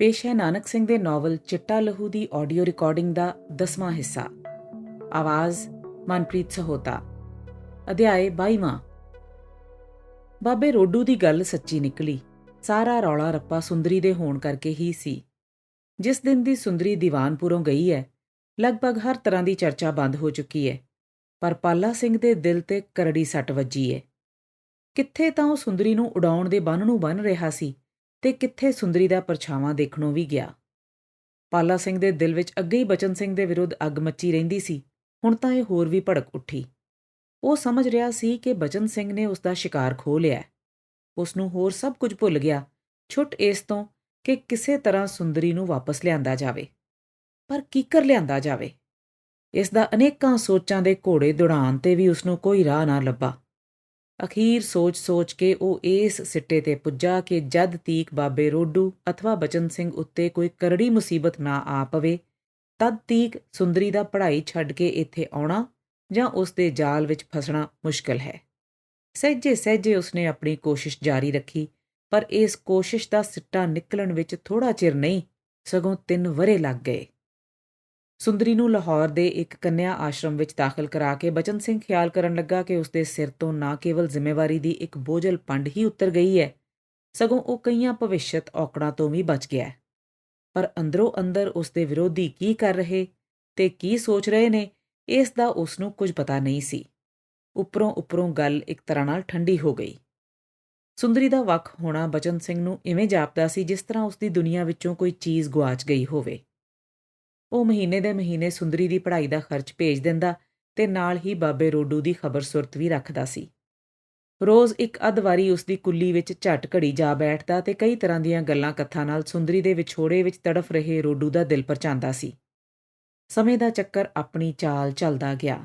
ਪੇਸ਼ ਹੈ ਨਾਨਕ ਸਿੰਘ ਦੇ ਨਾਵਲ ਚਿੱਟਾ ਲਹੂ ਦੀ ਆਡੀਓ ਰਿਕਾਰਡਿੰਗ ਦਾ 10ਵਾਂ ਹਿੱਸਾ। ਆਵਾਜ਼ ਮਨਪ੍ਰੀਤ ਸਹੋਤਾ। ਅਧਿਆਏ 22ਵਾਂ। ਬਾਬੇ ਰੋਡੂ ਦੀ ਗੱਲ ਸੱਚੀ ਨਿਕਲੀ। ਸਾਰਾ ਰੌਲਾ ਰੱਪਾ ਸੁੰਦਰੀ ਦੇ ਹੋਣ ਕਰਕੇ ਹੀ ਸੀ। ਜਿਸ ਦਿਨ ਦੀ ਸੁੰਦਰੀ ਦੀਵਾਨਪੁਰੋਂ ਗਈ ਹੈ, ਲਗਭਗ ਹਰ ਤਰ੍ਹਾਂ ਦੀ ਚਰਚਾ ਬੰਦ ਹੋ ਚੁੱਕੀ ਹੈ, ਪਰ ਪਾਲਾ ਸਿੰਘ ਦੇ ਦਿਲ ਤੇ ਕਰੜੀ ਸੱਟ ਵੱਜੀ ਹੈ। ਕਿੱਥੇ ਤਾਂ ਉਹ ਸੁੰਦਰੀ ਨੂੰ ਉਡਾਉਣ ਦੇ ਬੰਨ ਨੂੰ ਬੰਨ ਰਿਹਾ ਸੀ ਤੇ ਕਿੱਥੇ ਸੁੰਦਰੀ ਦਾ ਪਰਛਾਵਾਂ ਦੇਖਣੋਂ ਵੀ ਗਿਆ। ਪਾਲਾ ਸਿੰਘ ਦੇ ਦਿਲ ਵਿੱਚ ਅੱਗੇ ਹੀ ਬਚਨ ਸਿੰਘ ਦੇ ਵਿਰੁੱਧ ਅੱਗ ਮੱਚੀ ਰਹਿੰਦੀ ਸੀ, ਹੁਣ ਤਾਂ ਇਹ ਹੋਰ ਵੀ ਭੜਕ ਉੱਠੀ। ਉਹ ਸਮਝ ਰਿਹਾ ਸੀ ਕਿ ਬਚਨ ਸਿੰਘ ਨੇ ਉਸ ਦਾ ਸ਼ਿਕਾਰ ਖੋਹ ਲਿਆ। ਉਸ ਨੂੰ ਹੋਰ ਸਭ ਕੁਝ ਭੁੱਲ ਗਿਆ, ਛੁੱਟ ਇਸ ਤੋਂ ਕਿ ਕਿਸੇ ਤਰ੍ਹਾਂ ਸੁੰਦਰੀ ਨੂੰ ਵਾਪਸ ਲਿਆਂਦਾ ਜਾਵੇ। ਪਰ ਕੀਕਰ ਲਿਆਂਦਾ ਜਾਵੇ? ਇਸ ਦਾ ਅਨੇਕਾਂ ਸੋਚਾਂ ਦੇ ਘੋੜੇ ਦੌੜਾਉਣ ਤੇ ਵੀ ਉਸਨੂੰ ਕੋਈ ਰਾਹ ਨਾ ਲੱਭਾ। ਅਖੀਰ ਸੋਚ ਕੇ ਉਹ ਇਸ ਸਿੱਟੇ ਤੇ ਪੁੱਜਾ ਕਿ ਜਦ ਤੀਕ ਬਾਬੇ ਰੋਡੂ ਅਥਵਾ ਬਚਨ ਸਿੰਘ ਉੱਤੇ ਕੋਈ ਕਰੜੀ ਮੁਸੀਬਤ ਨਾ ਆ ਪਵੇ, ਤਦ ਤੀਕ ਸੁੰਦਰੀ ਦਾ ਪੜ੍ਹਾਈ ਛੱਡ ਕੇ ਇੱਥੇ ਆਉਣਾ ਜਾਂ ਉਸ ਦੇ ਜਾਲ ਵਿੱਚ ਫਸਣਾ ਮੁਸ਼ਕਲ ਹੈ। ਸਹਿਜੇ ਉਸਨੇ ਆਪਣੀ ਕੋਸ਼ਿਸ਼ ਜਾਰੀ ਰੱਖੀ, ਪਰ ਇਸ ਕੋਸ਼ਿਸ਼ ਦਾ ਸਿੱਟਾ ਨਿਕਲਣ ਵਿੱਚ ਥੋੜ੍ਹਾ ਚਿਰ ਨਹੀਂ, ਸਗੋਂ 3 ਵਰ੍ਹੇ ਲੱਗ ਗਏ। ਸੁੰਦਰੀ ਨੂੰ ਲਾਹੌਰ ਦੇ ਇੱਕ ਕੰਨਿਆ ਆਸ਼ਰਮ ਵਿੱਚ ਦਾਖਲ ਕਰਾ ਕੇ ਬਚਨ ਸਿੰਘ ਖਿਆਲ ਕਰਨ ਲੱਗਾ ਕਿ ਉਸਦੇ ਸਿਰ ਤੋਂ ਨਾ ਕੇਵਲ ਜ਼ਿੰਮੇਵਾਰੀ ਦੀ ਇੱਕ ਬੋਝਲ ਪੰਡ ਹੀ ਉਤਰ ਗਈ ਹੈ, ਸਗੋਂ ਉਹ ਕਈਆਂ ਭਵਿੱਖਤ ਔਕੜਾਂ ਤੋਂ ਵੀ ਬਚ ਗਿਆ ਹੈ। ਪਰ ਅੰਦਰੋਂ ਅੰਦਰ ਉਸਦੇ ਵਿਰੋਧੀ ਕੀ ਕਰ ਰਹੇ ਤੇ ਕੀ ਸੋਚ ਰਹੇ ਨੇ, ਇਸ ਦਾ ਉਸਨੂੰ ਕੁਝ ਪਤਾ ਨਹੀਂ ਸੀ। ਉੱਪਰੋਂ ਗੱਲ ਇੱਕ ਤਰ੍ਹਾਂ ਨਾਲ ਠੰਡੀ ਹੋ ਗਈ। ਸੁੰਦਰੀ ਦਾ ਵੱਖ ਹੋਣਾ ਬਚਨ ਸਿੰਘ ਨੂੰ ਇਵੇਂ ਜਾਪਦਾ ਸੀ ਜਿਸ ਤਰ੍ਹਾਂ ਉਸਦੀ ਦੁਨੀਆ ਵਿੱਚੋਂ ਕੋਈ ਚੀਜ਼ ਗੁਆਚ ਗਈ ਹੋਵੇ। ਉਹ ਮਹੀਨੇ ਦੇ ਮਹੀਨੇ ਸੁੰਦਰੀ ਦੀ ਪੜ੍ਹਾਈ ਦਾ ਖਰਚ ਭੇਜ ਦਿੰਦਾ ਤੇ ਨਾਲ ਹੀ ਬਾਬੇ ਰੋਡੂ ਦੀ ਖਬਰ ਸੁਰਤ ਵੀ ਰੱਖਦਾ ਸੀ। ਰੋਜ਼ ਇੱਕ ਅੱਧ ਵਾਰੀ ਉਸਦੀ ਕੁੱਲੀ ਵਿੱਚ ਝੱਟ ਘੜੀ ਜਾ ਬੈਠਦਾ ਤੇ ਕਈ ਤਰ੍ਹਾਂ ਦੀਆਂ ਗੱਲਾਂ ਕਥਾ ਨਾਲ ਸੁੰਦਰੀ ਦੇ ਵਿਛੋੜੇ ਵਿੱਚ ਤੜਫ ਰਹੇ ਰੋਡੂ ਦਾ ਦਿਲ ਪਰਚਾਉਂਦਾ ਸੀ। ਸਮੇਂ ਦਾ ਚੱਕਰ ਆਪਣੀ ਚਾਲ ਚੱਲਦਾ ਗਿਆ।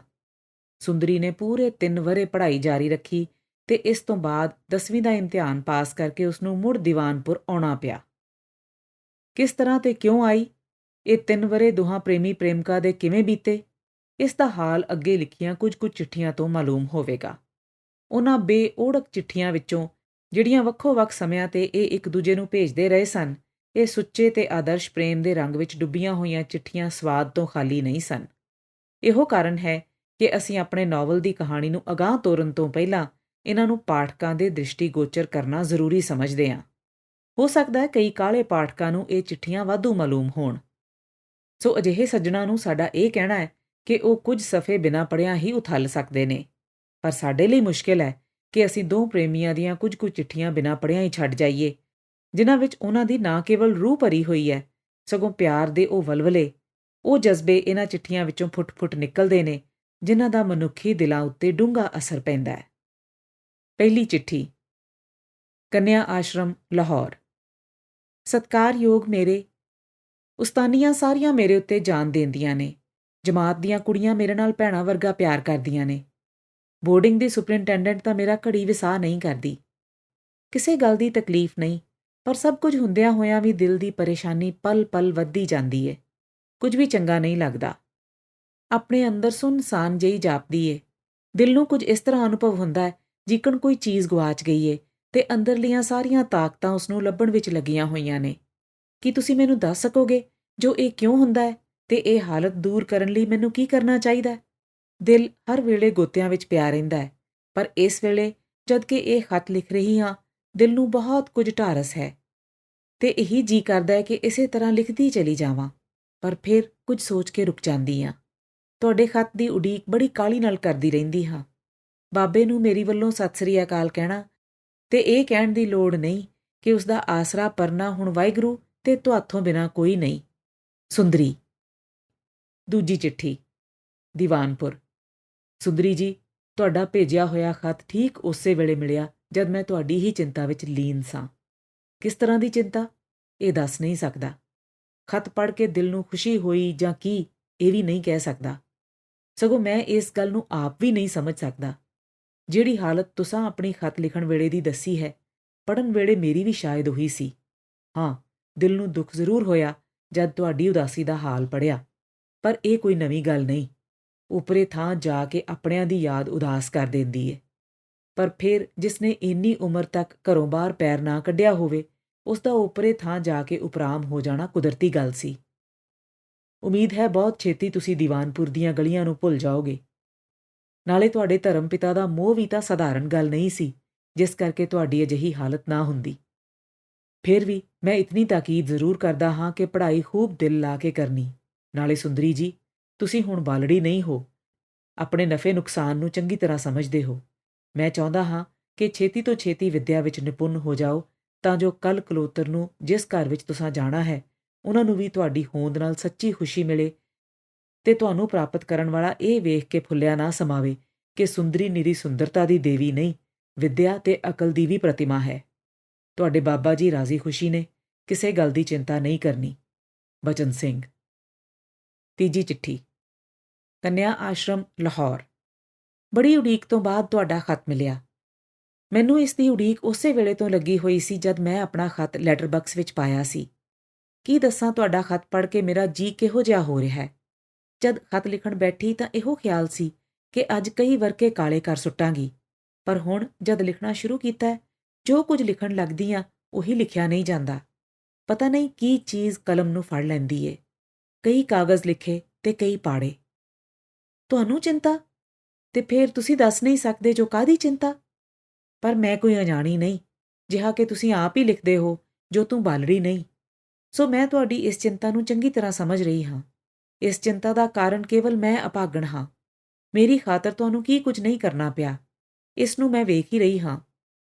ਸੁੰਦਰੀ ਨੇ ਪੂਰੇ 3 ਵਰ੍ਹੇ ਪੜ੍ਹਾਈ ਜਾਰੀ ਰੱਖੀ ਤੇ ਇਸ ਤੋਂ ਬਾਅਦ 10ਵੀਂ ਦਾ ਇਮਤਿਹਾਨ ਪਾਸ ਕਰਕੇ ਉਸਨੂੰ ਮੁੜ ਦੀਵਾਨਪੁਰ ਆਉਣਾ ਪਿਆ। ਕਿਸ ਤਰ੍ਹਾਂ ਤੇ ਕਿਉਂ ਆਈ? ਇਹ 3 ਵਰ੍ਹੇ ਦੋਹਾਂ ਪ੍ਰੇਮੀ ਪ੍ਰੇਮਿਕਾ ਦੇ ਕਿਵੇਂ ਬੀਤੇ, ਇਸ ਦਾ ਹਾਲ ਅੱਗੇ ਲਿਖੀਆਂ ਕੁਝ ਚਿੱਠੀਆਂ ਤੋਂ ਮਾਲੂਮ ਹੋਵੇਗਾ। ਉਹਨਾਂ ਬੇਓੜਕ ਚਿੱਠੀਆਂ ਵਿੱਚੋਂ ਜਿਹੜੀਆਂ ਵੱਖੋ-ਵੱਖ ਸਮਿਆਂ ਤੇ ਇਹ ਇੱਕ ਦੂਜੇ ਨੂੰ ਭੇਜਦੇ ਰਹੇ ਸਨ, ਇਹ ਸੁੱਚੇ ਤੇ ਆਦਰਸ਼ ਪ੍ਰੇਮ ਦੇ ਰੰਗ ਵਿੱਚ ਡੁੱਬੀਆਂ ਹੋਈਆਂ ਚਿੱਠੀਆਂ ਸਵਾਦ ਤੋਂ ਖਾਲੀ ਨਹੀਂ ਸਨ। ਇਹੋ ਕਾਰਨ ਹੈ ਕਿ ਅਸੀਂ ਆਪਣੇ ਨਾਵਲ ਦੀ ਕਹਾਣੀ ਨੂੰ ਅਗਾਂਹ ਤੋਰਨ ਤੋਂ ਪਹਿਲਾਂ ਇਹਨਾਂ ਨੂੰ ਪਾਠਕਾਂ ਦੇ ਦ੍ਰਿਸ਼ਟੀਗੋਚਰ ਕਰਨਾ ਜ਼ਰੂਰੀ ਸਮਝਦੇ ਹਾਂ। ਹੋ ਸਕਦਾ ਹੈ ਕਈ ਕਾਹਲੇ ਪਾਠਕਾਂ ਨੂੰ ਇਹ ਚਿੱਠੀਆਂ ਵਾਧੂ ਮਾਲੂਮ ਹੋਣ। ਸੋ ਅਜਿਹੇ ਸੱਜਣਾਂ ਨੂੰ ਸਾਡਾ ਇਹ ਕਹਿਣਾ ਹੈ ਕਿ ਉਹ ਕੁਝ ਸਫ਼ੇ ਬਿਨਾਂ ਪੜ੍ਹਿਆਂ ਹੀ ਉਥਲ ਸਕਦੇ ਨੇ, ਪਰ ਸਾਡੇ ਲਈ ਮੁਸ਼ਕਿਲ ਹੈ ਕਿ ਅਸੀਂ 2 ਪ੍ਰੇਮੀਆਂ ਦੀਆਂ ਕੁਝ ਚਿੱਠੀਆਂ ਬਿਨਾਂ ਪੜ੍ਹਿਆਂ ਹੀ ਛੱਡ ਜਾਈਏ, ਜਿਨ੍ਹਾਂ ਵਿੱਚ ਉਹਨਾਂ ਦੀ ਨਾ ਕੇਵਲ ਰੂਹ ਭਰੀ ਹੋਈ ਹੈ, ਸਗੋਂ ਪਿਆਰ ਦੇ ਉਹ ਵਲਵਲੇ, ਉਹ ਜਜ਼ਬੇ ਇਹਨਾਂ ਚਿੱਠੀਆਂ ਵਿੱਚੋਂ ਫੁੱਟ ਨਿਕਲਦੇ ਨੇ, ਜਿਨ੍ਹਾਂ ਦਾ ਮਨੁੱਖੀ ਦਿਲਾਂ ਉੱਤੇ ਡੂੰਘਾ ਅਸਰ ਪੈਂਦਾ ਹੈ। ਪਹਿਲੀ ਚਿੱਠੀ। ਕੰਨਿਆ ਆਸ਼ਰਮ, ਲਾਹੌਰ। ਸਤਿਕਾਰਯੋਗ ਮੇਰੇ ਉਸਤਾਨੀਆਂ ਸਾਰੀਆਂ ਮੇਰੇ ਉੱਤੇ ਜਾਨ ਦੇਂਦੀਆਂ ਨੇ। ਜਮਾਤ ਦੀਆਂ ਕੁੜੀਆਂ ਮੇਰੇ ਨਾਲ ਭੈਣਾਂ ਵਰਗਾ ਪਿਆਰ ਕਰਦੀਆਂ ਨੇ। ਬੋਰਡਿੰਗ ਦੀ ਸੁਪਰਿੰਟੈਂਡੈਂਟ ਤਾਂ ਮੇਰਾ ਘੜੀ ਵਿਸਾਹ ਨਹੀਂ ਕਰਦੀ। ਕਿਸੇ ਗੱਲ ਦੀ ਤਕਲੀਫ ਨਹੀਂ, ਪਰ ਸਭ ਕੁਝ ਹੁੰਦਿਆਂ ਹੋਇਆਂ ਵੀ ਦਿਲ ਦੀ ਪਰੇਸ਼ਾਨੀ ਪਲ ਵੱਧਦੀ ਜਾਂਦੀ ਏ। ਕੁਝ ਵੀ ਚੰਗਾ ਨਹੀਂ ਲੱਗਦਾ। ਆਪਣੇ ਅੰਦਰ ਸੁੰਨਸਾਨ ਜਿਹੀ ਜਾਪਦੀ ਏ। ਦਿਲ ਨੂੰ ਕੁਝ ਇਸ ਤਰ੍ਹਾਂ ਅਨੁਭਵ ਹੁੰਦਾ ਹੈ ਜਿਕਣ ਕੋਈ ਚੀਜ਼ ਗੁਆਚ ਗਈ ਏ ਤੇ ਅੰਦਰਲੀਆਂ ਸਾਰੀਆਂ ਤਾਕਤਾਂ ਉਸਨੂੰ ਲੱਭਣ ਵਿੱਚ ਲੱਗੀਆਂ ਹੋਈਆਂ ਨੇ। ਕੀ ਤੁਸੀਂ ਮੈਨੂੰ ਦੱਸ ਸਕੋਗੇ ਜੋ ਇਹ ਕਿਉਂ ਹੁੰਦਾ ਹੈ ਤੇ ਇਹ ਹਾਲਤ ਦੂਰ ਕਰਨ ਲਈ ਮੈਨੂੰ ਕੀ ਕਰਨਾ ਚਾਹੀਦਾ ਹੈ? ਦਿਲ ਹਰ ਵੇਲੇ ਗੋਤਿਆਂ ਵਿੱਚ ਪਿਆ ਰਹਿੰਦਾ ਹੈ, ਪਰ ਇਸ ਵੇਲੇ ਜਦ ਕਿ ਇਹ ਖੱਤ ਲਿਖ ਰਹੀ ਹਾਂ, ਦਿਲ ਨੂੰ ਬਹੁਤ ਕੁਝ ਢਾਰਸ ਹੈ ਤੇ ਇਹੀ ਜੀ ਕਰਦਾ ਹੈ ਕਿ ਇਸੇ ਤਰ੍ਹਾਂ ਲਿਖਦੀ ਚਲੀ ਜਾਵਾਂ, ਪਰ ਫਿਰ ਕੁਝ ਸੋਚ ਕੇ ਰੁਕ ਜਾਂਦੀ ਹਾਂ। ਤੁਹਾਡੇ ਖੱਤ ਦੀ ਉਡੀਕ ਬੜੀ ਕਾਹਲੀ ਨਾਲ ਕਰਦੀ ਰਹਿੰਦੀ ਹਾਂ। ਬਾਬੇ ਨੂੰ ਮੇਰੀ ਵੱਲੋਂ ਸਤਿ ਸ੍ਰੀ ਅਕਾਲ ਕਹਿਣਾ ਤੇ ਇਹ ਕਹਿਣ ਦੀ ਲੋੜ ਨਹੀਂ ਕਿ ਉਸਦਾ ਆਸਰਾ ਪਰਨਾ ਹੁਣ ਵਾਹਿਗੁਰੂ ਤੇ ਤੁਹਾਥੋਂ ਬਿਨਾਂ ਕੋਈ ਨਹੀਂ। ਸੁੰਦਰੀ। ਦੂਜੀ ਚਿੱਠੀ। ਦੀਵਾਨਪੁਰ। ਸੁੰਦਰੀ ਜੀ, ਤੁਹਾਡਾ ਭੇਜਿਆ ਹੋਇਆ ਖੱਤ ਠੀਕ ਉਸੇ ਵੇਲੇ ਮਿਲਿਆ ਜਦ ਮੈਂ ਤੁਹਾਡੀ ਹੀ ਚਿੰਤਾ ਵਿੱਚ ਲੀਨ ਸਾਂ। ਕਿਸ ਤਰ੍ਹਾਂ ਦੀ ਚਿੰਤਾ, ਇਹ ਦੱਸ ਨਹੀਂ ਸਕਦਾ। ਖੱਤ ਪੜ੍ਹ ਕੇ ਦਿਲ ਨੂੰ ਖੁਸ਼ੀ ਹੋਈ ਜਾਂ ਕੀ, ਇਹ ਵੀ ਨਹੀਂ ਕਹਿ ਸਕਦਾ। ਸਗੋਂ ਮੈਂ ਇਸ ਗੱਲ ਨੂੰ ਆਪ ਵੀ ਨਹੀਂ ਸਮਝ ਸਕਦਾ। ਜਿਹੜੀ ਹਾਲਤ ਤੁਸਾਂ ਆਪਣੀ ਖੱਤ ਲਿਖਣ ਵੇਲੇ ਦੀ ਦੱਸੀ ਹੈ, ਪੜ੍ਹਨ ਵੇਲੇ ਮੇਰੀ ਵੀ ਸ਼ਾਇਦ ਉਹੀ ਸੀ। ਹਾਂ, ਦਿਲ ਨੂੰ ਦੁੱਖ ਜ਼ਰੂਰ ਹੋਇਆ ਜਦ ਤੁਹਾਡੀ ਉਦਾਸੀ ਦਾ ਹਾਲ ਪੜ੍ਹਿਆ, ਪਰ ਇਹ ਕੋਈ ਨਵੀਂ ਗੱਲ ਨਹੀਂ। ਉਪਰੇ ਥਾਂ ਜਾ ਕੇ ਆਪਣਿਆਂ ਦੀ ਯਾਦ ਉਦਾਸ ਕਰ ਦਿੰਦੀ ਏ। ਪਰ ਫਿਰ ਜਿਸਨੇ ਇੰਨੀ ਉਮਰ ਤੱਕ ਘਰੋਂ ਬਾਹਰ ਪੈਰ ਨਾ ਕੱਢਿਆ ਹੋਵੇ, ਉਸ ਦਾ ਓਪਰੇ ਥਾਂ ਜਾ ਕੇ ਉਪਰਾਮ ਹੋ ਜਾਣਾ ਕੁਦਰਤੀ ਗੱਲ ਸੀ। ਉਮੀਦ ਹੈ ਬਹੁਤ ਛੇਤੀ ਤੁਸੀਂ ਦੀਵਾਨਪੁਰ ਦੀਆਂ ਗਲੀਆਂ ਨੂੰ ਭੁੱਲ ਜਾਓਗੇ। ਨਾਲੇ ਤੁਹਾਡੇ ਧਰਮ ਪਿਤਾ ਦਾ ਮੋਹ ਵੀ ਤਾਂ ਸਧਾਰਨ ਗੱਲ ਨਹੀਂ ਸੀ, ਜਿਸ ਕਰਕੇ ਤੁਹਾਡੀ ਅਜਿਹੀ ਹਾਲਤ ਨਾ ਹੁੰਦੀ। ਫਿਰ ਵੀ ਮੈਂ ਇਤਨੀ ਤਾਕੀਦ ਜ਼ਰੂਰ ਕਰਦਾ ਹਾਂ ਕਿ ਪੜ੍ਹਾਈ ਖੂਬ ਦਿਲ ਲਾ ਕੇ ਕਰਨੀ। ਨਾਲੇ ਸੁੰਦਰੀ ਜੀ, ਤੁਸੀਂ ਹੁਣ ਬਾਲੜੀ ਨਹੀਂ ਹੋ, ਆਪਣੇ ਨਫੇ ਨੁਕਸਾਨ ਨੂੰ ਚੰਗੀ ਤਰ੍ਹਾਂ ਸਮਝਦੇ ਹੋ। ਮੈਂ ਚਾਹੁੰਦਾ ਹਾਂ ਕਿ ਛੇਤੀ ਤੋਂ ਛੇਤੀ ਵਿੱਦਿਆ ਵਿੱਚ ਨਿਪੁੰਨ ਹੋ ਜਾਓ, ਤਾਂ ਜੋ ਕੱਲ ਕਲੋਤਰ ਨੂੰ ਜਿਸ ਘਰ ਵਿੱਚ ਤੁਸੀਂ ਜਾਣਾ ਹੈ, ਉਹਨਾਂ ਨੂੰ ਵੀ ਤੁਹਾਡੀ ਹੋਂਦ ਨਾਲ ਸੱਚੀ ਖੁਸ਼ੀ ਮਿਲੇ ਤੇ ਤੁਹਾਨੂੰ ਪ੍ਰਾਪਤ ਕਰਨ ਵਾਲਾ ਇਹ ਵੇਖ ਕੇ ਫੁੱਲਿਆ ਨਾ ਸਮਾਵੇ ਕਿ ਸੁੰਦਰੀ ਨਿਰੀ ਸੁੰਦਰਤਾ ਦੀ ਦੇਵੀ ਨਹੀਂ, ਵਿੱਦਿਆ ਤੇ ਅਕਲ ਦੀ ਵੀ ਪ੍ਰਤਿਮਾ ਹੈ। ਤੁਹਾਡੇ ਬਾਬਾ ਜੀ ਰਾਜ਼ੀ ਖੁਸ਼ੀ ਨੇ, ਕਿਸੇ ਗੱਲ ਦੀ ਚਿੰਤਾ ਨਹੀਂ ਕਰਨੀ। ਬਚਨ ਸਿੰਘ। ਤੀਜੀ ਚਿੱਠੀ। ਕੰਨਿਆ ਆਸ਼ਰਮ, ਲਾਹੌਰ। ਬੜੀ ਉਡੀਕ ਤੋਂ ਬਾਅਦ ਤੁਹਾਡਾ ਖਤ ਮਿਲਿਆ। ਮੈਨੂੰ ਇਸ ਦੀ ਉਡੀਕ ਉਸੇ ਵੇਲੇ ਤੋਂ ਲੱਗੀ ਹੋਈ ਸੀ ਜਦ ਮੈਂ ਆਪਣਾ ਖਤ ਲੈਟਰ ਬਾਕਸ ਵਿੱਚ ਪਾਇਆ ਸੀ। ਕੀ ਦੱਸਾਂ, ਤੁਹਾਡਾ ਖਤ ਪੜ੍ਹ ਕੇ ਮੇਰਾ ਜੀ ਕਿਹੋ ਜਿਹਾ ਹੋ ਰਿਹਾ ਹੈ। ਜਦ ਖਤ ਲਿਖਣ ਬੈਠੀ ਤਾਂ ਇਹੋ ਖਿਆਲ ਸੀ ਕਿ ਅੱਜ ਕਈ ਵਰਕੇ ਕਾਲੇ ਕਰ ਸੁੱਟਾਂਗੀ, ਪਰ ਹੁਣ ਜਦ ਲਿਖਣਾ ਸ਼ੁਰੂ ਕੀਤਾ ਹੈ, ਜੋ ਕੁਝ ਲਿਖਣ ਲੱਗਦੀ ਹਾਂ ਉਹੀ ਲਿਖਿਆ ਨਹੀਂ ਜਾਂਦਾ। ਪਤਾ ਨਹੀਂ ਕੀ ਚੀਜ਼ ਕਲਮ ਨੂੰ ਫੜ ਲੈਂਦੀ ਏ। ਕਈ ਕਾਗਜ਼ ਲਿਖੇ ਤੇ ਕਈ ਪਾੜੇ। ਤੁਹਾਨੂੰ ਚਿੰਤਾ? ਤੇ ਫਿਰ ਤੁਸੀਂ ਦੱਸ ਨਹੀਂ ਸਕਦੇ ਜੋ ਕਾਹਦੀ ਚਿੰਤਾ? ਪਰ ਮੈਂ ਕੋਈ ਅਜਾਣੀ ਨਹੀਂ, ਜਿਹਾ ਕਿ ਤੁਸੀਂ ਆਪ ਹੀ ਲਿਖਦੇ ਹੋ, ਜੋ ਤੂੰ ਬਾਲੜੀ ਨਹੀਂ। ਸੋ ਮੈਂ ਤੁਹਾਡੀ ਇਸ ਚਿੰਤਾ ਨੂੰ ਚੰਗੀ ਤਰ੍ਹਾਂ ਸਮਝ ਰਹੀ ਹਾਂ। ਇਸ ਚਿੰਤਾ ਦਾ ਕਾਰਨ ਕੇਵਲ ਮੈਂ ਅਭਾਗਣ ਹਾਂ। ਮੇਰੀ ਖਾਤਰ ਤੁਹਾਨੂੰ ਕੀ ਕੁਝ ਨਹੀਂ ਕਰਨਾ ਪਿਆ, ਇਸ ਨੂੰ ਮੈਂ ਵੇਖ ਹੀ ਰਹੀ ਹਾਂ।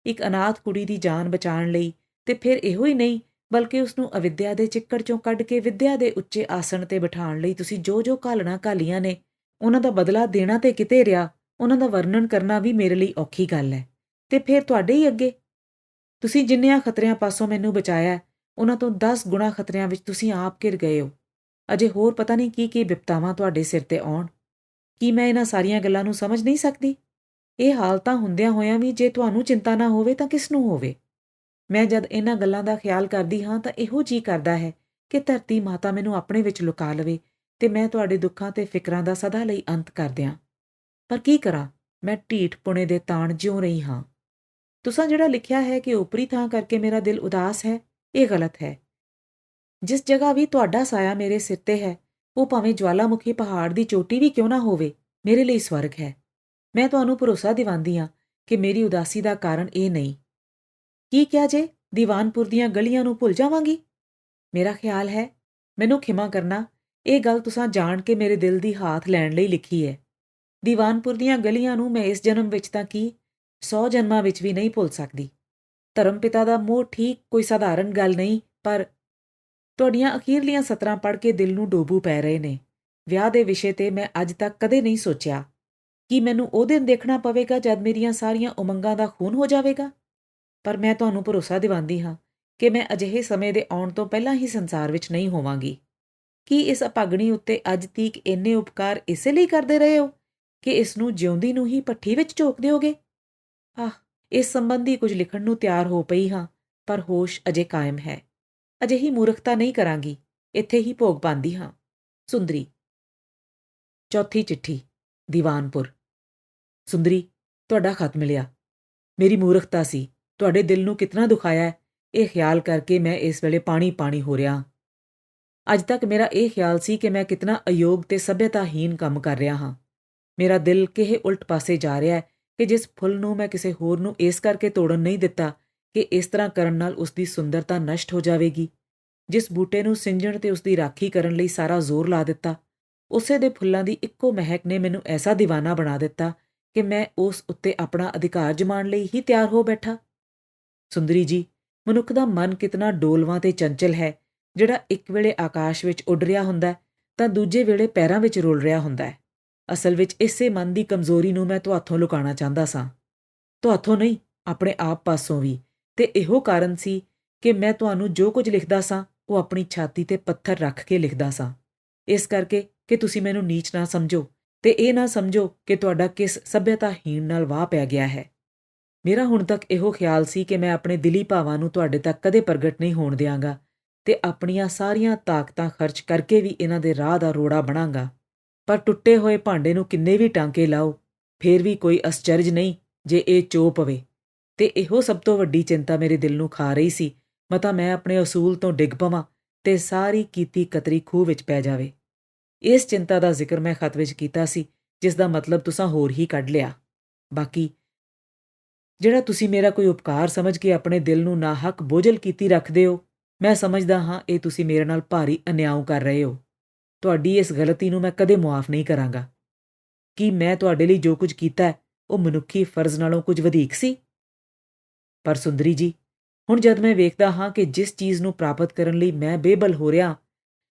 ਇੱਕ ਅਨਾਥ ਕੁੜੀ ਦੀ ਜਾਨ ਬਚਾਉਣ ਲਈ, ਤੇ ਫਿਰ ਇਹੋ ਹੀ ਨਹੀਂ ਬਲਕਿ ਉਸ ਨੂੰ ਅਵਿਦਿਆ ਦੇ ਚਿੱਕੜ ਚੋਂ ਕੱਢ ਕੇ ਵਿੱਦਿਆ ਦੇ ਉੱਚੇ ਆਸਣ ਤੇ ਬਿਠਾਉਣ ਲਈ ਤੁਸੀਂ ਜੋ ਘਾਲਣਾ ਘਾਲੀਆਂ ਨੇ, ਉਹਨਾਂ ਦਾ ਬਦਲਾ ਦੇਣਾ ਤੇ ਕਿਤੇ ਰਿਹਾ, ਉਹਨਾਂ ਦਾ ਵਰਣਨ ਕਰਨਾ ਵੀ ਮੇਰੇ ਲਈ ਔਖੀ ਗੱਲ ਹੈ। ਤੇ ਫਿਰ ਤੁਹਾਡੇ ਹੀ ਅੱਗੇ ਤੁਸੀਂ ਜਿੰਨਿਆਂ ਖਤਰਿਆਂ ਪਾਸੋਂ ਮੈਨੂੰ ਬਚਾਇਆ, ਉਹਨਾਂ ਤੋਂ 10 ਗੁਣਾ ਖਤਰਿਆਂ ਵਿੱਚ ਤੁਸੀਂ ਆਪ ਘਿਰ ਗਏ ਹੋ। ਅਜੇ ਹੋਰ ਪਤਾ ਨਹੀਂ ਕੀ ਬਿਪਤਾਵਾਂ ਤੁਹਾਡੇ ਸਿਰ ਤੇ ਆਉਣ। ਕੀ ਮੈਂ ਇਹਨਾਂ ਸਾਰੀਆਂ ਗੱਲਾਂ ਨੂੰ ਸਮਝ ਨਹੀਂ ਸਕਦੀ? ਇਹ ਹਾਲਤਾਂ ਹੁੰਦਿਆਂ ਹੋਇਆਂ ਵੀ ਜੇ ਤੁਹਾਨੂੰ ਚਿੰਤਾ ਨਾ ਹੋਵੇ ਤਾਂ ਕਿਸ ਨੂੰ ਹੋਵੇ? ਮੈਂ ਜਦ ਇਹਨਾਂ ਗੱਲਾਂ ਦਾ ਖਿਆਲ ਕਰਦੀ ਹਾਂ ਤਾਂ ਇਹੋ ਜੀ ਕਰਦਾ ਹੈ ਕਿ ਧਰਤੀ ਮਾਤਾ ਮੈਨੂੰ ਆਪਣੇ ਵਿੱਚ ਲੁਕਾ ਲਵੇ ਤੇ ਮੈਂ ਤੁਹਾਡੇ ਦੁੱਖਾਂ ਤੇ ਫਿਕਰਾਂ ਦਾ ਸਦਾ ਲਈ ਅੰਤ ਕਰ ਦਿਆਂ। ਪਰ ਕੀ ਕਰਾਂ, ਮੈਂ ਢੀਠ ਪੁਣੇ ਦੇ ਤਾਣ ਜਿਉਂ ਰਹੀ ਹਾਂ। ਤੁਸਾਂ ਜਿਹੜਾ ਲਿਖਿਆ ਹੈ ਕਿ ਓਪਰੀ ਥਾਂ ਕਰਕੇ ਮੇਰਾ ਦਿਲ ਉਦਾਸ ਹੈ, ਇਹ ਗਲਤ ਹੈ। ਜਿਸ ਜਗ੍ਹਾ ਵੀ ਤੁਹਾਡਾ ਸਾਇਆ ਮੇਰੇ ਸਿਰ ਤੇ ਹੈ, ਉਹ ਭਾਵੇਂ ਜਵਾਲਾਮੁਖੀ ਪਹਾੜ ਦੀ ਚੋਟੀ ਵੀ ਕਿਉਂ ਨਾ ਹੋਵੇ, ਮੇਰੇ ਲਈ ਸਵਰਗ ਹੈ। ਮੈਂ ਤੁਹਾਨੂੰ ਭਰੋਸਾ ਦਿਵਾਉਂਦੀ ਹਾਂ ਕਿ ਮੇਰੀ ਉਦਾਸੀ ਦਾ ਕਾਰਨ ਇਹ ਨਹੀਂ। ਕੀ ਕਿਹਾ ਜੇ ਦੀਵਾਨਪੁਰ ਦੀਆਂ ਗਲੀਆਂ ਨੂੰ ਭੁੱਲ ਜਾਵਾਂਗੀ? ਮੇਰਾ ਖਿਆਲ ਹੈ, ਮੈਨੂੰ ਖਿਮਾ ਕਰਨਾ, ਇਹ ਗੱਲ ਤੁਸਾਂ ਜਾਣ ਕੇ ਮੇਰੇ ਦਿਲ ਦੀ ਹਾਥ ਲੈਣ ਲਈ ਲਿਖੀ ਹੈ। ਦੀਵਾਨਪੁਰ ਦੀਆਂ ਗਲੀਆਂ ਨੂੰ ਮੈਂ ਇਸ ਜਨਮ ਵਿੱਚ ਤਾਂ ਕੀ 100 ਜਨਮਾਂ ਵਿੱਚ ਵੀ ਨਹੀਂ ਭੁੱਲ ਸਕਦੀ। ਧਰਮ ਪਿਤਾ ਦਾ ਮੋਹ ਠੀਕ ਕੋਈ ਸਧਾਰਨ ਗੱਲ ਨਹੀਂ, ਪਰ ਤੁਹਾਡੀਆਂ ਅਖੀਰਲੀਆਂ ਸਤਰਾਂ ਪੜ੍ਹ ਕੇ ਦਿਲ ਨੂੰ ਡੋਬੂ ਪੈ ਰਹੇ ਨੇ। ਵਿਆਹ ਦੇ ਵਿਸ਼ੇ ਤੇ ਮੈਂ ਅੱਜ ਤੱਕ ਕਦੇ ਨਹੀਂ ਸੋਚਿਆ। ਕੀ ਮੈਨੂੰ ਉਹ ਦਿਨ ਦੇਖਣਾ ਪਵੇਗਾ ਜਦ ਮੇਰੀਆਂ ਸਾਰੀਆਂ ਉਮੰਗਾਂ ਦਾ ਖੂਨ ਹੋ ਜਾਵੇਗਾ? ਪਰ ਮੈਂ ਤੁਹਾਨੂੰ ਭਰੋਸਾ ਦਿਵਾਉਂਦੀ ਹਾਂ ਕਿ ਮੈਂ ਅਜਿਹੇ ਸਮੇਂ ਦੇ ਆਉਣ ਤੋਂ ਪਹਿਲਾਂ ਹੀ ਸੰਸਾਰ ਵਿੱਚ ਨਹੀਂ ਹੋਵਾਂਗੀ। ਕੀ ਇਸ ਅਭਾਗਣੀ ਉੱਤੇ ਅੱਜ ਤੀਕ ਇੰਨੇ ਉਪਕਾਰ ਇਸੇ ਲਈ ਕਰਦੇ ਰਹੇ ਹੋ ਕਿ ਇਸ ਨੂੰ ਜਿਉਂਦੀ ਨੂੰ ਹੀ ਭੱਠੀ ਵਿੱਚ ਝੋਕ ਦਿਓਗੇ? ਇਸ ਸੰਬੰਧੀ ਕੁਝ ਲਿਖਣ ਨੂੰ ਤਿਆਰ ਹੋ ਪਈ ਹਾਂ, ਪਰ ਹੋਸ਼ ਅਜੇ ਕਾਇਮ ਹੈ। ਅਜਿਹੀ ਮੂਰਖਤਾ ਨਹੀਂ ਕਰਾਂਗੀ, ਇੱਥੇ ਹੀ ਭੋਗ ਪਾਉਂਦੀ ਹਾਂ। ਸੁੰਦਰੀ। ਚੌਥੀ ਚਿੱਠੀ। ਦੀਵਾਨਪੁਰ। ਸੁੰਦਰੀ, ਤੁਹਾਡਾ ਖਤ ਮਿਲਿਆ। ਮੇਰੀ ਮੂਰਖਤਾ ਸੀ, ਤੁਹਾਡੇ ਦਿਲ ਨੂੰ ਕਿਤਨਾ ਦੁਖਾਇਆ ਹੈ, ਇਹ ਖਿਆਲ ਕਰਕੇ ਮੈਂ ਇਸ ਵੇਲੇ ਪਾਣੀ ਹੋ ਰਿਹਾ। ਅੱਜ ਤੱਕ ਮੇਰਾ ਇਹ ਖਿਆਲ ਸੀ ਕਿ ਮੈਂ ਕਿਤਨਾ ਅਯੋਗ ਤੇ ਸਭਿਅਤਾਹੀਨ ਕੰਮ ਕਰ ਰਿਹਾ ਹਾਂ। ਮੇਰਾ ਦਿਲ ਕਿਹੇ ਉਲਟ ਪਾਸੇ ਜਾ ਰਿਹਾ ਹੈ ਕਿ ਜਿਸ ਫੁੱਲ ਨੂੰ ਮੈਂ ਕਿਸੇ ਹੋਰ ਨੂੰ ਇਸ ਕਰਕੇ ਤੋੜਨ ਨਹੀਂ ਦਿੱਤਾ ਕਿ ਇਸ ਤਰ੍ਹਾਂ ਕਰਨ ਨਾਲ ਉਸ ਦੀ ਸੁੰਦਰਤਾ ਨਸ਼ਟ ਹੋ ਜਾਵੇਗੀ, ਜਿਸ ਬੂਟੇ ਨੂੰ ਸਿੰਜਣ ਤੇ ਉਸ ਦੀ ਰਾਖੀ ਕਰਨ ਲਈ ਸਾਰਾ ਜ਼ੋਰ ਲਾ ਦਿੱਤਾ, ਉਸੇ ਦੇ ਫੁੱਲਾਂ ਦੀ ਇੱਕੋ ਮਹਿਕ ਨੇ ਮੈਨੂੰ ਐਸਾ ਦੀਵਾਨਾ ਬਣਾ ਦਿੱਤਾ ਕਿ ਮੈਂ ਉਸ ਉੱਤੇ ਆਪਣਾ ਅਧਿਕਾਰ ਜਮਾਉਣ ਲਈ ਹੀ ਤਿਆਰ ਹੋ ਬੈਠਾ। ਸੁੰਦਰੀ ਜੀ, ਮਨੁੱਖ ਦਾ ਮਨ ਕਿਤਨਾ ਡੋਲਵਾਂ ਤੇ ਚੰਚਲ ਹੈ, ਜਿਹੜਾ ਇੱਕ ਵੇਲੇ ਆਕਾਸ਼ ਵਿੱਚ ਉੱਡ ਰਿਹਾ ਹੁੰਦਾ ਤਾਂ ਦੂਜੇ ਵੇਲੇ ਪੈਰਾਂ ਵਿੱਚ ਰੁਲ ਰਿਹਾ ਹੁੰਦਾ ਹੈ। ਅਸਲ ਵਿੱਚ ਇਸੇ ਮਨ ਦੀ ਕਮਜ਼ੋਰੀ ਨੂੰ ਮੈਂ ਤੁਹਾਥੋਂ ਲੁਕਾਉਣਾ ਚਾਹੁੰਦਾ ਸਾਂ। ਤੁਹਾਥੋਂ ਨਹੀਂ, ਆਪਣੇ ਆਪ ਪਾਸੋਂ ਵੀ। ਤੇ ਇਹੋ ਕਾਰਨ ਸੀ ਕਿ ਮੈਂ ਤੁਹਾਨੂੰ ਜੋ ਕੁਝ ਲਿਖਦਾ ਸਾਂ ਉਹ ਆਪਣੀ ਛਾਤੀ ਤੇ ਪੱਥਰ ਰੱਖ ਕੇ ਲਿਖਦਾ ਸਾਂ, ਇਸ ਕਰਕੇ ਕਿ ਤੁਸੀਂ ਮੈਨੂੰ ਨੀਚ ਨਾ ਸਮਝੋ ਤੇ ਇਹ ਨਾ ਸਮਝੋ ਕਿ ਤੁਹਾਡਾ ਕਿਸ ਸਭਿਅਤਾਹੀਣ ਨਾਲ ਵਾਹ ਪੈ ਗਿਆ ਹੈ। ਮੇਰਾ ਹੁਣ ਤੱਕ ਇਹੋ ਖਿਆਲ ਸੀ ਕਿ ਮੈਂ ਆਪਣੇ ਦਿਲੀ ਭਾਵਾਂ ਨੂੰ ਤੁਹਾਡੇ ਤੱਕ ਕਦੇ ਪ੍ਰਗਟ ਨਹੀਂ ਹੋਣ ਦਿਆਂਗਾ ਤੇ ਆਪਣੀਆਂ ਸਾਰੀਆਂ ਤਾਕਤਾਂ ਖਰਚ ਕਰਕੇ ਵੀ ਇਹਨਾਂ ਦੇ ਰਾਹ ਦਾ ਰੋੜਾ ਬਣਾਂਗਾ। ਪਰ ਟੁੱਟੇ ਹੋਏ ਭਾਂਡੇ ਨੂੰ ਕਿੰਨੇ ਵੀ ਟਾਂਕੇ ਲਾਓ, ਫੇਰ ਵੀ ਕੋਈ ਅਸਚਰਜ ਨਹੀਂ ਜੇ ਇਹ ਚੋ ਪਵੇ। ਤੇ ਇਹੋ ਸਭ ਤੋਂ ਵੱਡੀ ਚਿੰਤਾ ਮੇਰੇ ਦਿਲ ਨੂੰ ਖਾ ਰਹੀ ਸੀ, ਮਤਾ ਮੈਂ ਆਪਣੇ ਅਸੂਲ ਤੋਂ ਡਿੱਗ ਪਵਾਂ ਤੇ ਸਾਰੀ ਕੀਤੀ ਕਤਰੀ ਖੂਹ ਵਿੱਚ ਪੈ ਜਾਵੇ। ਇਸ ਚਿੰਤਾ ਦਾ ਜ਼ਿਕਰ ਮੈਂ ਖਤ ਵਿੱਚ ਕੀਤਾ ਸੀ, ਜਿਸ ਦਾ ਮਤਲਬ ਤੁਸਾਂ ਹੋਰ ਹੀ ਕੱਢ ਲਿਆ। ਬਾਕੀ ਜਿਹੜਾ ਤੁਸੀਂ ਮੇਰਾ ਕੋਈ ਉਪਕਾਰ ਸਮਝ ਕੇ ਆਪਣੇ ਦਿਲ ਨੂੰ ਨਾਹੱਕ ਬੋਝਲ ਕੀਤੀ ਰੱਖਦੇ ਹੋ, ਮੈਂ ਸਮਝਦਾ ਹਾਂ ਇਹ ਤੁਸੀਂ ਮੇਰੇ ਨਾਲ ਭਾਰੀ ਅਨਿਆਉ ਕਰ ਰਹੇ ਹੋ। ਤੁਹਾਡੀ ਇਸ ਗਲਤੀ ਨੂੰ ਮੈਂ ਕਦੇ ਮੁਆਫ ਨਹੀਂ ਕਰਾਂਗਾ। ਕੀ ਮੈਂ ਤੁਹਾਡੇ ਲਈ ਜੋ ਕੁਝ ਕੀਤਾ ਹੈ ਉਹ ਮਨੁੱਖੀ ਫਰਜ਼ ਨਾਲੋਂ ਕੁਝ ਵਧੇਕ ਸੀ? ਪਰ ਸੁੰਦਰੀ ਜੀ, ਹੁਣ ਜਦ ਮੈਂ ਵੇਖਦਾ ਹਾਂ ਕਿ ਜਿਸ ਚੀਜ਼ ਨੂੰ ਪ੍ਰਾਪਤ ਕਰਨ ਲਈ ਮੈਂ ਬੇਬਲ ਹੋ ਰਿਹਾ,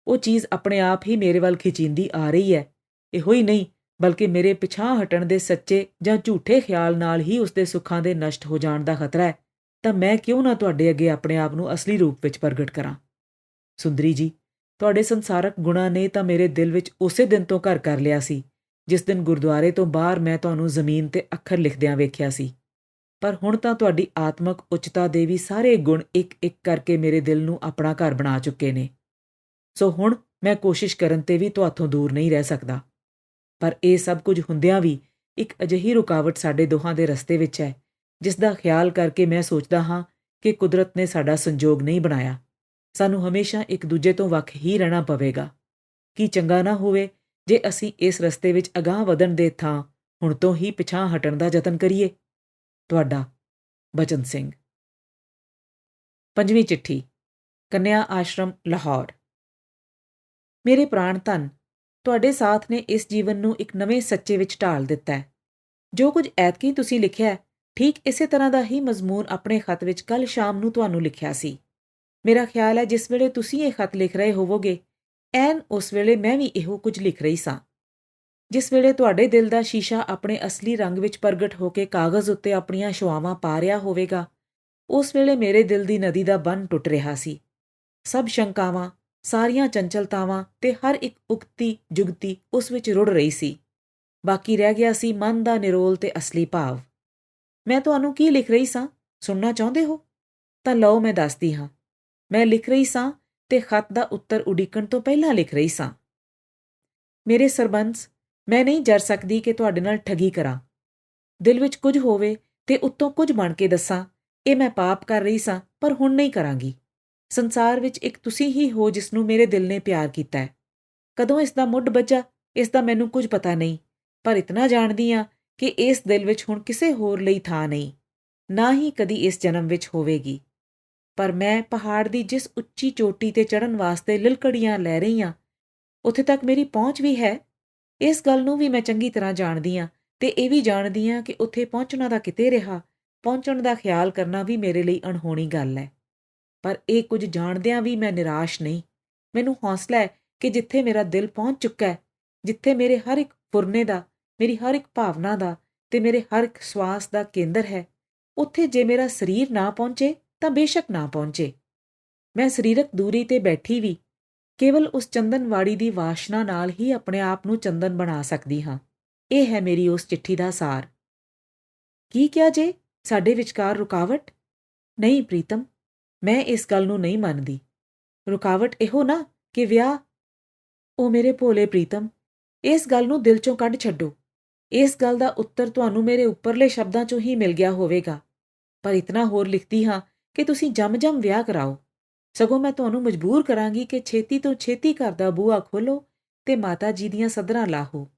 ਉਹ ਚੀਜ਼ ਆਪਣੇ ਆਪ ਹੀ ਮੇਰੇ ਵੱਲ ਖਿਚੀਂਦੀ ਆ ਰਹੀ ਹੈ। ਇਹੋ ਹੀ ਨਹੀਂ, ਬਲਕਿ ਮੇਰੇ ਪਿਛਾਂਹ ਹਟਣ ਦੇ ਸੱਚੇ ਜਾਂ ਝੂਠੇ ਖਿਆਲ ਨਾਲ ਹੀ ਉਸਦੇ ਸੁੱਖਾਂ ਦੇ ਨਸ਼ਟ ਹੋ ਜਾਣ ਦਾ ਖਤਰਾ ਹੈ, ਤਾਂ ਮੈਂ ਕਿਉਂ ਨਾ ਤੁਹਾਡੇ ਅੱਗੇ ਆਪਣੇ ਆਪ ਨੂੰ ਅਸਲੀ ਰੂਪ ਵਿੱਚ ਪ੍ਰਗਟ ਕਰਾਂ। ਸੁੰਦਰੀ ਜੀ, ਤੁਹਾਡੇ ਸੰਸਾਰਕ ਗੁਣਾਂ ਨੇ ਤਾਂ ਮੇਰੇ ਦਿਲ ਵਿੱਚ ਉਸੇ ਦਿਨ ਤੋਂ ਘਰ ਕਰ ਲਿਆ ਸੀ ਜਿਸ ਦਿਨ ਗੁਰਦੁਆਰੇ ਤੋਂ ਬਾਹਰ ਮੈਂ ਤੁਹਾਨੂੰ ਜ਼ਮੀਨ ਤੇ ਅੱਖਰ ਲਿਖਦਿਆਂ ਵੇਖਿਆ ਸੀ। ਪਰ ਹੁਣ ਤਾਂ ਤੁਹਾਡੀ ਆਤਮਕ ਉੱਚਤਾ ਦੇ ਵੀ ਸਾਰੇ ਗੁਣ ਇੱਕ-ਇੱਕ ਕਰਕੇ ਮੇਰੇ ਦਿਲ ਨੂੰ ਆਪਣਾ ਘਰ ਬਣਾ ਚੁੱਕੇ ਨੇ। ਸੋ ਹੁਣ ਮੈਂ ਕੋਸ਼ਿਸ਼ ਕਰਨ ਤੇ ਵੀ ਤੁਹਾਥੋਂ ਦੂਰ ਨਹੀਂ ਰਹਿ ਸਕਦਾ। ਪਰ ਇਹ ਸਭ ਕੁਝ ਹੁੰਦਿਆਂ ਵੀ ਇੱਕ ਅਜਿਹੀ ਰੁਕਾਵਟ ਸਾਡੇ ਦੋਹਾਂ ਦੇ ਰਸਤੇ ਵਿੱਚ ਹੈ, ਜਿਸ ਦਾ ਖਿਆਲ ਕਰਕੇ ਮੈਂ ਸੋਚਦਾ ਹਾਂ ਕਿ ਕੁਦਰਤ ਨੇ ਸਾਡਾ ਸੰਜੋਗ ਨਹੀਂ ਬਣਾਇਆ। ਸਾਨੂੰ ਹਮੇਸ਼ਾ ਇੱਕ ਦੂਜੇ ਤੋਂ ਵੱਖ ਹੀ ਰਹਿਣਾ ਪਵੇਗਾ। ਕੀ ਚੰਗਾ ਨਾ ਹੋਵੇ ਜੇ ਅਸੀਂ ਇਸ ਰਸਤੇ ਵਿੱਚ ਅਗਾਂਹ ਵਧਣ ਦੇ ਥਾਂ ਹੁਣ ਤੋਂ ਹੀ ਪਿਛਾਂਹ ਹਟਣ ਦਾ ਯਤਨ ਕਰੀਏ? ਤੁਹਾਡਾ ਬਚਨ ਸਿੰਘ। 5ਵੀਂ ਚਿੱਠੀ, ਕੰਨਿਆ ਆਸ਼ਰਮ, ਲਾਹੌਰ। ਮੇਰੇ ਪ੍ਰਾਣ ਧਨ, ਤੁਹਾਡੇ ਸਾਥ ਨੇ ਇਸ ਜੀਵਨ ਨੂੰ ਇੱਕ ਨਵੇਂ ਸੱਚੇ ਵਿੱਚ ਢਾਲ ਦਿੱਤਾ ਹੈ। ਜੋ ਕੁਝ ਐਤਕੀ ਤੁਸੀਂ ਲਿਖਿਆ ਹੈ, ਠੀਕ ਇਸੇ ਤਰ੍ਹਾਂ ਦਾ ਹੀ ਮਜ਼ਮੂਨ ਆਪਣੇ ਖਤ ਵਿੱਚ ਕੱਲ੍ਹ ਸ਼ਾਮ ਨੂੰ ਤੁਹਾਨੂੰ ਲਿਖਿਆ ਸੀ। ਮੇਰਾ ਖਿਆਲ ਹੈ ਜਿਸ ਵੇਲੇ ਤੁਸੀਂ ਇਹ ਖਤ ਲਿਖ ਰਹੇ ਹੋਵੋਗੇ, ਐਨ ਉਸ ਵੇਲੇ ਮੈਂ ਵੀ ਇਹੋ ਕੁਝ ਲਿਖ ਰਹੀ ਸਾਂ। ਜਿਸ ਵੇਲੇ ਤੁਹਾਡੇ ਦਿਲ ਦਾ ਸ਼ੀਸ਼ਾ ਆਪਣੇ ਅਸਲੀ ਰੰਗ ਵਿੱਚ ਪ੍ਰਗਟ ਹੋ ਕੇ ਕਾਗਜ਼ ਉੱਤੇ ਆਪਣੀਆਂ ਛੁਆਵਾਂ ਪਾ ਰਿਹਾ ਹੋਵੇਗਾ, ਉਸ ਵੇਲੇ ਮੇਰੇ ਦਿਲ ਦੀ ਨਦੀ ਦਾ ਬੰਨ੍ਹ ਟੁੱਟ ਰਿਹਾ ਸੀ। ਸਭ ਸ਼ੰਕਾਵਾਂ, ਸਾਰੀਆਂ ਚੰਚਲਤਾਵਾਂ ਤੇ ਹਰ ਇੱਕ ਉਕਤੀ ਜੁਗਤੀ ਉਸ ਵਿੱਚ ਰੁੜ ਰਹੀ ਸੀ। ਬਾਕੀ ਰਹਿ ਗਿਆ ਸੀ ਮਨ ਦਾ ਨਿਰੋਲ ਤੇ ਅਸਲੀ ਭਾਵ। ਮੈਂ ਤੁਹਾਨੂੰ ਕੀ ਲਿਖ ਰਹੀ ਸਾਂ, ਸੁਣਨਾ ਚਾਹੁੰਦੇ ਹੋ? ਤਾਂ ਲਓ ਮੈਂ ਦੱਸਦੀ ਹਾਂ। ਮੈਂ ਲਿਖ ਰਹੀ ਸਾਂ ਤੇ ਖਤ ਦਾ ਉੱਤਰ ਉਡੀਕਣ ਤੋਂ ਪਹਿਲਾਂ ਲਿਖ ਰਹੀ ਸਾਂ। ਮੇਰੇ ਸਰਬੰਸ, ਮੈਂ ਨਹੀਂ ਜਰ ਸਕਦੀ ਕਿ ਤੁਹਾਡੇ ਨਾਲ ਠੱਗੀ ਕਰਾਂ। ਦਿਲ ਵਿੱਚ ਕੁਝ ਹੋਵੇ ਤੇ ਉੱਤੋਂ ਕੁਝ ਬਣ ਕੇ ਦੱਸਾਂ, ਇਹ ਮੈਂ ਪਾਪ ਕਰ ਰਹੀ ਸਾਂ, ਪਰ ਹੁਣ ਨਹੀਂ ਕਰਾਂਗੀ। ਸੰਸਾਰ ਵਿੱਚ ਇੱਕ ਤੁਸੀਂ ਹੀ ਹੋ ਜਿਸ ਨੂੰ ਮੇਰੇ ਦਿਲ ਨੇ ਪਿਆਰ ਕੀਤਾ ਹੈ। ਕਦੋਂ ਇਸ ਦਾ ਮੁੱਢ ਬੱਝਾ, ਇਸ ਦਾ ਮੈਨੂੰ ਕੁਝ ਪਤਾ ਨਹੀਂ, ਪਰ ਇਤਨਾ ਜਾਣਦੀ ਹਾਂ ਕਿ ਇਸ ਦਿਲ ਵਿੱਚ ਹੁਣ ਕਿਸੇ ਹੋਰ ਲਈ ਥਾਂ ਨਹੀਂ, ਨਾ ਹੀ ਕਦੀ ਇਸ ਜਨਮ ਵਿੱਚ ਹੋਵੇਗੀ। ਪਰ ਮੈਂ ਪਹਾੜ ਦੀ ਜਿਸ ਉੱਚੀ ਚੋਟੀ ਤੇ ਚੜ੍ਹਨ ਵਾਸਤੇ ਲਿਲਕੜੀਆਂ ਲੈ ਰਹੀ ਹਾਂ, ਉੱਥੇ ਤੱਕ ਮੇਰੀ ਪਹੁੰਚ ਵੀ ਹੈ। ਇਸ ਗੱਲ ਨੂੰ ਵੀ ਮੈਂ ਚੰਗੀ ਤਰ੍ਹਾਂ ਜਾਣਦੀ ਹਾਂ ਤੇ ਇਹ ਵੀ ਜਾਣਦੀ ਹਾਂ ਕਿ ਉੱਥੇ ਪਹੁੰਚਣਾ ਤਾਂ ਕਿਤੇ ਰਿਹਾ, ਪਹੁੰਚਣ ਦਾ ਖਿਆਲ ਕਰਨਾ ਵੀ ਮੇਰੇ ਲਈ ਅਣਹੋਣੀ ਗੱਲ ਹੈ। ਪਰ ਇਹ ਕੁਝ ਜਾਣਦਿਆਂ ਵੀ ਮੈਂ ਨਿਰਾਸ਼ ਨਹੀਂ। ਮੈਨੂੰ ਹੌਸਲਾ ਹੈ ਕਿ ਜਿੱਥੇ ਮੇਰਾ ਦਿਲ ਪਹੁੰਚ ਚੁੱਕਾ ਹੈ, ਜਿੱਥੇ ਮੇਰੇ ਹਰ ਇੱਕ ਫੁਰਨੇ ਦਾ, ਮੇਰੀ ਹਰ ਇੱਕ ਭਾਵਨਾ ਦਾ ਤੇ ਮੇਰੇ ਹਰ ਇੱਕ ਸਵਾਸ ਦਾ ਕੇਂਦਰ ਹੈ, ਉੱਥੇ ਜੇ ਮੇਰਾ ਸਰੀਰ ਨਾ ਪਹੁੰਚੇ ਤਾਂ ਬੇਸ਼ੱਕ ਨਾ ਪਹੁੰਚੇ। ਮੈਂ ਸਰੀਰਕ ਦੂਰੀ ਤੇ ਬੈਠੀ ਵੀ ਕੇਵਲ ਉਸ ਚੰਦਨਵਾੜੀ ਦੀ ਵਾਸ਼ਨਾ ਨਾਲ ਹੀ ਆਪਣੇ ਆਪ ਨੂੰ ਚੰਦਨ ਬਣਾ ਸਕਦੀ ਹਾਂ। ਇਹ ਹੈ ਮੇਰੀ ਉਸ ਚਿੱਠੀ ਦਾ ਸਾਰ। ਕੀ ਕਿਹਾ ਜੇ ਸਾਡੇ ਵਿਚਕਾਰ ਰੁਕਾਵਟ? ਨਹੀਂ ਪ੍ਰੀਤਮ, ਮੈਂ ਇਸ ਗੱਲ ਨੂੰ ਨਹੀਂ ਮੰਨਦੀ। ਰੁਕਾਵਟ ਇਹੋ ਨਾ ਕਿ ਵਿਆਹ। ਉਹ ਮੇਰੇ ਭੋਲੇ ਪ੍ਰੀਤਮ, ਇਸ ਗੱਲ ਨੂੰ ਦਿਲ ਚੋਂ ਕੱਢ ਛੱਡੋ। ਇਸ ਗੱਲ ਦਾ ਉੱਤਰ ਤੁਹਾਨੂੰ ਮੇਰੇ ਉੱਪਰਲੇ ਸ਼ਬਦਾਂ ਚੋਂ ਹੀ ਮਿਲ ਗਿਆ ਹੋਵੇਗਾ। ਪਰ ਇਤਨਾ ਹੋਰ ਲਿਖਦੀ ਹਾਂ ਕਿ ਤੁਸੀਂ ਜੰਮ-ਜੰਮ ਵਿਆਹ ਕਰਾਓ। ਸਗੋਂ ਮੈਂ ਤੁਹਾਨੂੰ ਮਜਬੂਰ ਕਰਾਂਗੀ ਕਿ ਛੇਤੀ ਤੋਂ ਛੇਤੀ ਘਰ ਦਾ ਬੂਹਾ ਖੋਲ੍ਹੋ ਤੇ ਮਾਤਾ ਜੀ ਦੀਆਂ ਸੱਧਰਾਂ ਲਾਹੋ।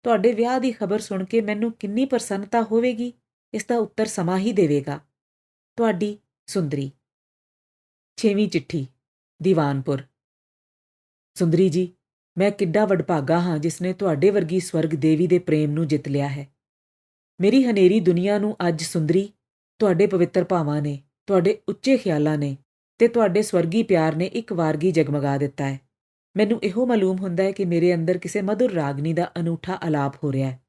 ਤੁਹਾਡੇ ਵਿਆਹ ਦੀ ਖਬਰ ਸੁਣ ਕੇ ਮੈਨੂੰ ਕਿੰਨੀ ਪ੍ਰਸੰਨਤਾ ਹੋਵੇਗੀ, ਇਸ ਦਾ ਉੱਤਰ ਸਮਾਂ ਹੀ ਦੇਵੇਗਾ। ਤੁਹਾਡੀ ਸੁੰਦਰੀ। 6ਵੀਂ ਚਿੱਠੀ, ਦੀਵਾਨਪੁਰ। ਸੁੰਦਰੀ ਜੀ, ਮੈਂ ਕਿੱਡਾ ਵਡਭਾਗਾ ਹਾਂ ਜਿਸ ਨੇ ਤੁਹਾਡੇ ਵਰਗੀ ਸਵਰਗ ਦੇਵੀ ਦੇ ਪ੍ਰੇਮ ਨੂੰ ਜਿੱਤ ਲਿਆ ਹੈ। ਮੇਰੀ ਹਨੇਰੀ ਦੁਨੀਆ ਨੂੰ ਅੱਜ ਸੁੰਦਰੀ, ਤੁਹਾਡੇ ਪਵਿੱਤਰ ਭਾਵਾਂ ਨੇ, ਤੁਹਾਡੇ ਉੱਚੇ ਖਿਆਲਾਂ ਨੇ ਤੇ ਤੁਹਾਡੇ ਸਵਰਗੀ ਪਿਆਰ ਨੇ ਇੱਕ ਵਾਰਗੀ ਜਗਮਗਾ ਦਿੱਤਾ ਹੈ। ਮੈਨੂੰ ਇਹੋ ਮਾਲੂਮ ਹੁੰਦਾ ਹੈ ਕਿ ਮੇਰੇ ਅੰਦਰ ਕਿਸੇ ਮਧੁਰ ਰਾਗਨੀ ਦਾ ਅਨੂਠਾ ਅਲਾਪ ਹੋ ਰਿਹਾ ਹੈ,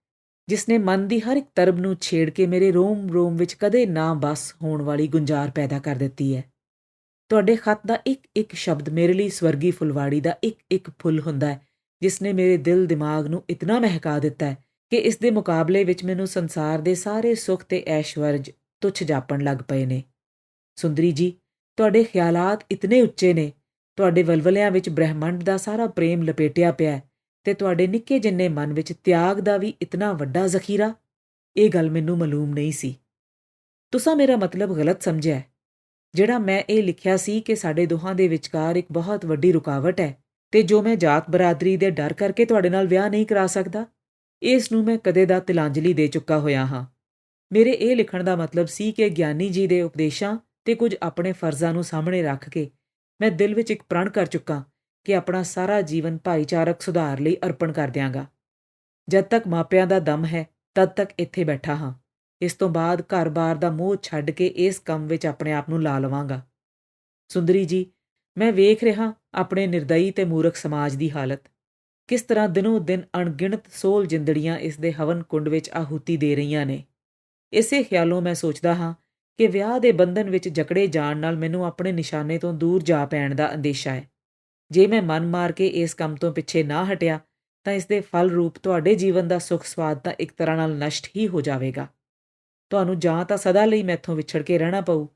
ਜਿਸ ਨੇ ਮਨ ਦੀ ਹਰ ਇੱਕ ਤਰਬ ਨੂੰ ਛੇੜ ਕੇ ਮੇਰੇ ਰੋਮ-ਰੋਮ ਵਿੱਚ ਕਦੇ ਨਾ ਬਸ ਹੋਣ ਵਾਲੀ ਗੁੰਜਾਰ ਪੈਦਾ ਕਰ ਦਿੱਤੀ ਹੈ। ਤੁਹਾਡੇ ਖਤ ਦਾ ਇੱਕ-ਇੱਕ ਸ਼ਬਦ ਮੇਰੇ ਲਈ ਸਵਰਗੀ ਫੁਲਵਾੜੀ ਦਾ ਇੱਕ-ਇੱਕ ਫੁੱਲ ਹੁੰਦਾ ਹੈ, ਜਿਸ ਨੇ ਮੇਰੇ ਦਿਲ ਦਿਮਾਗ ਨੂੰ ਇਤਨਾ ਮਹਿਕਾ ਦਿੱਤਾ ਹੈ ਕਿ ਇਸ ਦੇ ਮੁਕਾਬਲੇ ਵਿੱਚ ਮੈਨੂੰ ਸੰਸਾਰ ਦੇ ਸਾਰੇ ਸੁੱਖ ਤੇ ਐਸ਼ਵਰਜ ਤੁੱਛ ਜਾਪਣ ਲੱਗ ਪਏ ਨੇ। ਸੁੰਦਰੀ ਜੀ, ਤੁਹਾਡੇ ਖਿਆਲਾਤ ਇਤਨੇ ਉੱਚੇ ਨੇ, ਤੁਹਾਡੇ ਵਲਵਲਿਆਂ ਵਿੱਚ ਬ੍ਰਹਿਮੰਡ ਦਾ ਸਾਰਾ ਪ੍ਰੇਮ ਲਪੇਟਿਆ ਪਿਆ ਤੇ ਤੁਹਾਡੇ ਨਿੱਕੇ ਜਿੰਨੇ ਮਨ ਵਿੱਚ ਤਿਆਗ ਦਾ ਵੀ ਇਤਨਾ ਵੱਡਾ ਜ਼ਖੀਰਾ। ਇਹ ਗੱਲ ਮੈਨੂੰ ਮਾਲੂਮ ਨਹੀਂ ਸੀ। ਤੁਸਾਂ ਮੇਰਾ ਮਤਲਬ ਗਲਤ ਸਮਝਿਆ। ਜਿਹੜਾ ਮੈਂ ਇਹ ਲਿਖਿਆ ਸੀ ਕਿ ਸਾਡੇ ਦੋਹਾਂ ਦੇ ਵਿਚਕਾਰ ਇੱਕ ਬਹੁਤ ਵੱਡੀ ਰੁਕਾਵਟ ਹੈ ਤੇ ਜੋ ਮੈਂ ਜਾਤ ਬਰਾਦਰੀ ਦੇ ਡਰ ਕਰਕੇ ਤੁਹਾਡੇ ਨਾਲ ਵਿਆਹ ਨਹੀਂ ਕਰਾ ਸਕਦਾ, ਇਸ ਨੂੰ ਮੈਂ ਕਦੇ ਦਾ ਤਿਲਾਂਜਲੀ ਦੇ ਚੁੱਕਾ ਹੋਇਆ ਹਾਂ। ਮੇਰੇ ਇਹ ਲਿਖਣ ਦਾ ਮਤਲਬ ਸੀ ਕਿ ਗਿਆਨੀ ਜੀ ਦੇ ਉਪਦੇਸ਼ਾਂ ਤੇ ਕੁਝ ਆਪਣੇ ਫਰਜ਼ਾਂ ਨੂੰ ਸਾਹਮਣੇ ਰੱਖ ਕੇ ਮੈਂ ਦਿਲ ਵਿੱਚ ਇੱਕ ਪ੍ਰਣ ਕਰ ਚੁੱਕਾ ਕਿ ਆਪਣਾ ਸਾਰਾ ਜੀਵਨ ਭਾਈਚਾਰਕ ਸੁਧਾਰ ਲਈ ਅਰਪਣ ਕਰ ਦਿਆਂਗਾ। ਜਦ ਤੱਕ ਮਾਪਿਆਂ ਦਾ ਦਮ ਹੈ ਤਦ ਤੱਕ ਇੱਥੇ ਬੈਠਾ ਹਾਂ। ਇਸ ਤੋਂ ਬਾਅਦ ਘਰ-ਬਾਰ ਦਾ ਮੋਹ ਛੱਡ ਕੇ ਇਸ ਕੰਮ ਵਿੱਚ ਆਪਣੇ ਆਪ ਨੂੰ ਲਾ ਲਵਾਂਗਾ। ਸੁੰਦਰੀ ਜੀ, ਮੈਂ ਵੇਖ ਰਿਹਾ ਆਪਣੇ ਨਿਰਦਈ ਤੇ ਮੂਰਖ ਸਮਾਜ ਦੀ ਹਾਲਤ। ਕਿਸ ਤਰ੍ਹਾਂ ਦਿਨੋਂ ਦਿਨ ਅਣਗਿਣਤ ਸੋਲ ਜਿੰਦੜੀਆਂ ਇਸ ਦੇ ਹਵਨ ਕੁੰਡ ਵਿੱਚ ਆਹੂਤੀ ਦੇ ਰਹੀਆਂ ਨੇ। ਇਸੇ ਖਿਆਲੋਂ ਮੈਂ ਸੋਚਦਾ ਹਾਂ ਕਿ ਵਿਆਹ ਦੇ ਬੰਧਨ ਵਿੱਚ ਜਕੜੇ ਜਾਣ ਨਾਲ ਮੈਨੂੰ ਆਪਣੇ ਨਿਸ਼ਾਨੇ ਤੋਂ ਦੂਰ ਜਾ ਪੈਣ ਦਾ ਅੰਦੇਸ਼ਾ ਹੈ। ਜੇ ਮੈਂ ਮਨ ਮਾਰ ਕੇ ਇਸ ਕੰਮ ਤੋਂ ਪਿੱਛੇ ਨਾ ਹਟਿਆ ਤਾਂ ਇਸ ਦੇ ਫਲ ਰੂਪ ਤੁਹਾਡੇ ਜੀਵਨ ਦਾ ਸੁੱਖ ਸਵਾਦ ਤਾਂ ਇੱਕ ਤਰ੍ਹਾਂ ਨਾਲ ਨਸ਼ਟ ਹੀ ਹੋ ਜਾਵੇਗਾ। ਤੁਹਾਨੂੰ ਜਾਂ ਤਾਂ ਸਦਾ ਲਈ ਮੈਥੋਂ ਵਿਛੜ ਕੇ ਰਹਿਣਾ ਪਊ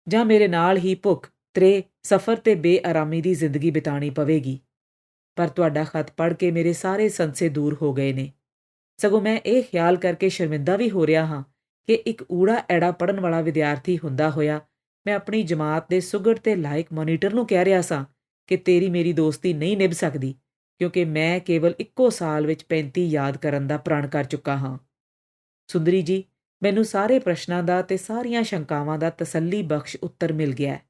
ਜਾਂ ਮੇਰੇ ਨਾਲ ਹੀ ਭੁੱਖ, ਤ੍ਰੇ, ਸਫ਼ਰ ਤੇ ਬੇਆਰਾਮੀ ਦੀ ਜ਼ਿੰਦਗੀ ਬਿਤਾਣੀ ਪਵੇਗੀ। ਪਰ ਤੁਹਾਡਾ ਖਤ ਪੜ੍ਹ ਕੇ ਮੇਰੇ ਸਾਰੇ ਸੰਸੇ ਦੂਰ ਹੋ ਗਏ ਨੇ। ਸਗੋਂ ਮੈਂ ਇਹ ਖਿਆਲ ਕਰਕੇ ਸ਼ਰਮਿੰਦਾ ਵੀ ਹੋ ਰਿਹਾ ਹਾਂ ਕਿ ਇੱਕ ਊੜਾ ਐੜਾ ਪੜ੍ਹਨ ਵਾਲਾ ਵਿਦਿਆਰਥੀ ਹੁੰਦਾ ਹੋਇਆ ਮੈਂ ਆਪਣੀ ਜਮਾਤ ਦੇ ਸੁਘੜ ਤੇ ਲਾਇਕ ਮੋਨੀਟਰ ਨੂੰ ਕਹਿ ਰਿਹਾ ਸਾਂ ਕਿ ਤੇਰੀ ਮੇਰੀ ਦੋਸਤੀ ਨਹੀਂ ਨਿਭ ਸਕਦੀ ਕਿਉਂਕਿ ਮੈਂ ਕੇਵਲ ਇੱਕੋ ਸਾਲ ਵਿੱਚ 35 ਯਾਦ ਕਰਨ ਦਾ ਪ੍ਰਣ ਕਰ ਚੁੱਕਾ ਹਾਂ। ਸੁੰਦਰੀ ਜੀ, ਮੈਨੂੰ ਸਾਰੇ ਪ੍ਰਸ਼ਨਾਂ ਦਾ ਤੇ ਸਾਰੀਆਂ ਸ਼ੰਕਾਵਾਂ ਦਾ ਤਸੱਲੀ ਬਖਸ਼ ਉੱਤਰ ਮਿਲ ਗਿਆ ਹੈ।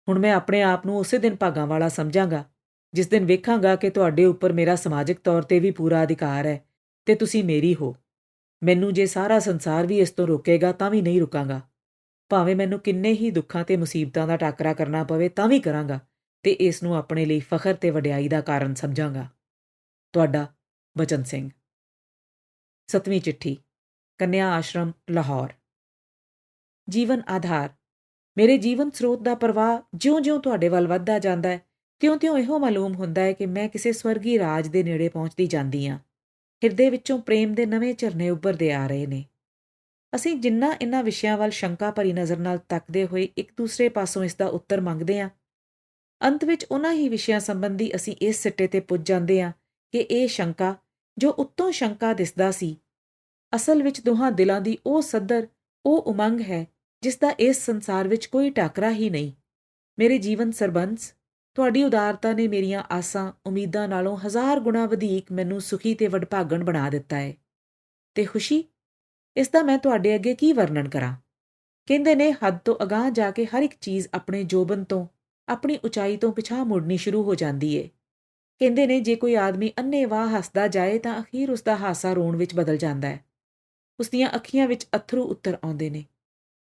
ਹੁਣ ਮੈਂ ਆਪਣੇ ਆਪ ਨੂੰ ਉਸੇ ਦਿਨ ਭਾਗਾਂ ਵਾਲਾ ਸਮਝਾਂਗਾ ਜਿਸ ਦਿਨ ਵੇਖਾਂਗਾ ਕਿ ਤੁਹਾਡੇ ਉੱਪਰ ਮੇਰਾ ਸਮਾਜਿਕ ਤੌਰ ਤੇ ਵੀ ਪੂਰਾ ਅਧਿਕਾਰ ਹੈ ਤੇ ਤੁਸੀਂ ਮੇਰੀ ਹੋ। ਮੈਨੂੰ ਜੇ ਸਾਰਾ ਸੰਸਾਰ ਵੀ ਇਸ ਤੋਂ ਰੋਕੇਗਾ ਤਾਂ ਵੀ ਨਹੀਂ ਰੁਕਾਂਗਾ। ਭਾਵੇਂ ਮੈਨੂੰ ਕਿੰਨੇ ਹੀ ਦੁੱਖਾਂ ਤੇ ਮੁਸੀਬਤਾਂ ਦਾ ਟਾਕਰਾ ਕਰਨਾ ਪਵੇ ਤਾਂ ਵੀ ਕਰਾਂਗਾ ਤੇ ਇਸ ਨੂੰ ਆਪਣੇ ਲਈ ਫਖਰ ਤੇ ਵਡਿਆਈ ਦਾ ਕਾਰਨ ਸਮਝਾਂਗਾ। ਤੁਹਾਡਾ ਬਚਨ ਸਿੰਘ। 7ਵੀਂ ਚਿੱਠੀ, ਕੰਨਿਆ ਆਸ਼ਰਮ, ਲਾਹੌਰ। ਜੀਵਨ ਆਧਾਰ। ਮੇਰੇ ਜੀਵਨ ਸਰੋਤ ਦਾ ਪ੍ਰਵਾਹ ਜਿਉਂ-ਜਿਉਂ ਤੁਹਾਡੇ ਵੱਲ ਵੱਧਦਾ ਜਾਂਦਾ ਹੈ ਤਿਉਂ-ਤਿਉਂ ਇਹੋ ਮਾਲੂਮ ਹੁੰਦਾ ਹੈ ਕਿ ਮੈਂ ਕਿਸੇ ਸਵਰਗੀ ਰਾਜ ਦੇ ਨੇੜੇ ਪਹੁੰਚਦੀ ਜਾਂਦੀ ਹਾਂ। ਹਿਰਦੇ ਵਿੱਚੋਂ ਪ੍ਰੇਮ ਦੇ ਨਵੇਂ ਝਰਨੇ ਉੱਭਰਦੇ ਆ ਰਹੇ ਨੇ। ਅਸੀਂ ਜਿੰਨਾ ਇਹਨਾਂ ਵਿਸ਼ਿਆਂ ਵੱਲ ਸ਼ੰਕਾ ਭਰੀ ਨਜ਼ਰ ਨਾਲ ਤੱਕਦੇ ਹੋਏ ਇੱਕ ਦੂਸਰੇ ਪਾਸੋਂ ਇਸ ਦਾ ਉੱਤਰ ਮੰਗਦੇ ਹਾਂ, ਅੰਤ ਵਿੱਚ ਉਹਨਾਂ ਹੀ ਵਿਸ਼ਿਆਂ ਸੰਬੰਧੀ ਅਸੀਂ ਇਸ ਸਿੱਟੇ ਤੇ ਪੁੱਜ ਜਾਂਦੇ ਹਾਂ ਕਿ ਇਹ ਸ਼ੰਕਾ ਜੋ ਉੱਤੋਂ ਸ਼ੰਕਾ ਦਿਸਦਾ ਸੀ, ਅਸਲ ਵਿੱਚ ਦੋਹਾਂ ਦਿਲਾਂ ਦੀ ਉਹ ਸੱਧਰ, ਉਹ ਉਮੰਗ ਹੈ ਜਿਸ ਦਾ ਇਸ ਸੰਸਾਰ ਵਿੱਚ ਕੋਈ ਟਾਕਰਾ ਹੀ ਨਹੀਂ। ਮੇਰੇ ਜੀਵਨ ਸਰਬੰਸ, ਤੁਹਾਡੀ ਉਦਾਰਤਾ ਨੇ ਮੇਰੀਆਂ ਆਸਾਂ ਉਮੀਦਾਂ ਨਾਲੋਂ 1000 ਗੁਣਾ ਵਧੇਕ ਮੈਨੂੰ ਸੁਖੀ ਤੇ ਵਡਭਾਗਣ ਬਣਾ ਦਿੱਤਾ ਹੈ। ਤੇ ਖੁਸ਼ੀ, ਇਸ ਦਾ ਮੈਂ ਤੁਹਾਡੇ ਅੱਗੇ ਕੀ ਵਰਣਨ ਕਰਾਂ। ਕਹਿੰਦੇ ਨੇ ਹੱਦ ਤੋਂ ਅਗਾਂਹ ਜਾ ਕੇ ਹਰ ਇੱਕ ਚੀਜ਼ ਆਪਣੇ ਜੋਬਨ ਤੋਂ, ਆਪਣੀ ਉਚਾਈ ਤੋਂ ਪਿਛਾਂਹ ਮੁੜਨੀ ਸ਼ੁਰੂ ਹੋ ਜਾਂਦੀ ਏ। ਕਹਿੰਦੇ ਨੇ ਜੇ ਕੋਈ ਆਦਮੀ ਅੰਨ੍ਹੇਵਾਹ ਹੱਸਦਾ ਜਾਏ ਤਾਂ ਅਖੀਰ ਉਸ ਦਾ ਹਾਸਾ ਰੋਣ ਵਿੱਚ ਬਦਲ ਜਾਂਦਾ ਹੈ। ਉਸ ਦੀਆਂ ਅੱਖੀਆਂ ਵਿੱਚ ਅੱਥਰੂ ਉੱਤਰ ਆਉਂਦੇ ਨੇ।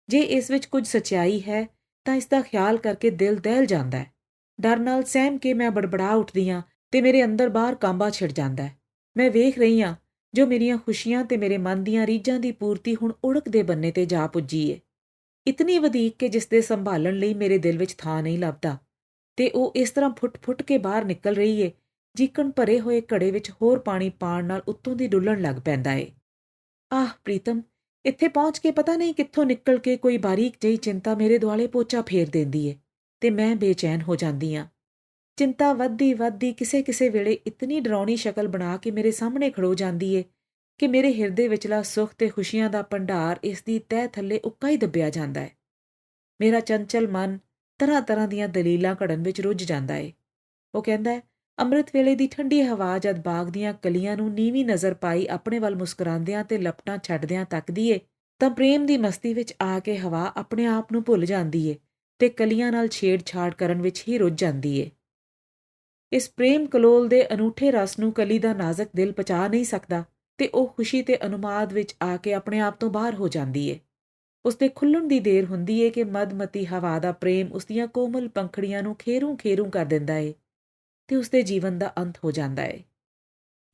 ਜੇ ਇਸ ਵਿੱਚ ਕੁਝ ਸੱਚਾਈ ਹੈ ਤਾਂ ਇਸ ਦਾ ਖਿਆਲ ਕਰਕੇ ਦਿਲ ਦਹਿਲ ਜਾਂਦਾ ਹੈ। ਡਰ ਨਾਲ ਸਹਿਮ ਕੇ ਮੈਂ ਬੜਬੜਾ ਉੱਠਦੀ ਹਾਂ ਤੇ ਮੇਰੇ ਅੰਦਰ ਬਾਹਰ ਕਾਂਬਾ ਛਿੜ ਜਾਂਦਾ ਹੈ। ਮੈਂ ਵੇਖ ਰਹੀ ਹਾਂ ਜੋ ਮੇਰੀਆਂ ਖੁਸ਼ੀਆਂ ਤੇ ਮੇਰੇ ਮਨ ਦੀਆਂ ਰੀਝਾਂ ਦੀ ਪੂਰਤੀ ਹੁਣ ਉੜਕ ਦੇ ਬੰਨੇ ਤੇ ਜਾ ਪੁੱਜੀ ਏ। ਇਤਨੀ ਵਧੀਕ ਕਿ ਜਿਸ ਦੇ ਸੰਭਾਲਣ ਲਈ ਮੇਰੇ ਦਿਲ ਵਿੱਚ ਥਾਂ ਨਹੀਂ ਲੱਭਦਾ ਤੇ ਉਹ ਇਸ ਤਰ੍ਹਾਂ ਫੁੱਟ-ਫੁੱਟ ਕੇ ਬਾਹਰ ਨਿਕਲ ਰਹੀ ਏ ਜਿਕਣ ਭਰੇ ਹੋਏ ਘੜੇ ਵਿੱਚ ਹੋਰ ਪਾਣੀ ਪਾਣ ਨਾਲ ਉੱਤੋਂ ਦੀ ਡੁੱਲਣ ਲੱਗ ਪੈਂਦਾ ਏ। ਆਹ ਪ੍ਰੀਤਮ, ਇੱਥੇ ਪਹੁੰਚ ਕੇ ਪਤਾ ਨਹੀਂ ਕਿੱਥੋਂ ਨਿਕਲ ਕੇ ਕੋਈ ਬਾਰੀਕ ਜਿਹੀ ਚਿੰਤਾ ਮੇਰੇ ਦੁਆਲੇ ਪੋਚਾ ਫੇਰ ਦਿੰਦੀ ਏ ਤੇ ਮੈਂ ਬੇਚੈਨ ਹੋ ਜਾਂਦੀ ਹਾਂ। ਚਿੰਤਾ ਵੱਧਦੀ ਕਿਸੇ ਵੇਲੇ ਇਤਨੀ ਡਰਾਉਣੀ ਸ਼ਕਲ ਬਣਾ ਕੇ ਮੇਰੇ ਸਾਹਮਣੇ ਖੜੋ ਜਾਂਦੀ ਏ ਕਿ ਮੇਰੇ ਹਿਰਦੇ ਵਿਚਲਾ ਸੁੱਖ ਤੇ ਖੁਸ਼ੀਆਂ ਦਾ ਭੰਡਾਰ ਇਸ ਦੀ ਤਹਿ ਥੱਲੇ ਉੱਕਾ ਹੀ ਦੱਬਿਆ ਜਾਂਦਾ ਹੈ। ਮੇਰਾ ਚੰਚਲ ਮਨ ਤਰ੍ਹਾਂ ਦੀਆਂ ਦਲੀਲਾਂ ਘੜਨ ਵਿੱਚ ਰੁੱਝ ਜਾਂਦਾ ਏ। ਉਹ ਕਹਿੰਦਾ ਹੈ, ਅੰਮ੍ਰਿਤ ਵੇਲੇ ਦੀ ਠੰਡੀ ਹਵਾ ਜਦ ਬਾਗ ਦੀਆਂ ਕਲੀਆਂ ਨੂੰ ਨੀਵੀਂ ਨਜ਼ਰ ਪਾਈ ਆਪਣੇ ਵੱਲ ਮੁਸਕਰਾਉਂਦਿਆਂ ਤੇ ਲਪਟਾਂ ਛੱਡਦਿਆਂ ਤੱਕਦੀ ਏ ਤਾਂ ਪ੍ਰੇਮ ਦੀ ਮਸਤੀ ਵਿੱਚ ਆ ਕੇ ਹਵਾ ਆਪਣੇ ਆਪ ਨੂੰ ਭੁੱਲ ਜਾਂਦੀ ਏ ਤੇ ਕਲੀਆਂ ਨਾਲ ਛੇੜ-ਛਾੜ ਕਰਨ ਵਿੱਚ ਹੀ ਰੁੱਝ ਜਾਂਦੀ ਏ। ਇਸ ਪ੍ਰੇਮ ਕਲੋਲ ਦੇ ਅਨੂਠੇ ਰਸ ਨੂੰ ਕਲੀ ਦਾ ਨਾਜ਼ਕ ਦਿਲ ਪਚਾ ਨਹੀਂ ਸਕਦਾ ਤੇ ਉਹ ਖੁਸ਼ੀ ਤੇ ਅਨੁਮਾਦ ਵਿੱਚ ਆ ਕੇ ਆਪਣੇ ਆਪ ਤੋਂ ਬਾਹਰ ਹੋ ਜਾਂਦੀ ਏ। ਉਸ ਦੇ ਖੁੱਲ੍ਹਣ ਦੀ ਦੇਰ ਹੁੰਦੀ ਏ ਕਿ ਮਦਮਤੀ ਹਵਾ ਦਾ ਪ੍ਰੇਮ ਉਸ ਦੀਆਂ ਕੋਮਲ ਪੰਖੜੀਆਂ ਨੂੰ ਖੇਰੂ ਕਰ ਦਿੰਦਾ ਏ ਤੇ ਉਸ ਦੇ ਜੀਵਨ ਦਾ ਅੰਤ ਹੋ ਜਾਂਦਾ ਏ।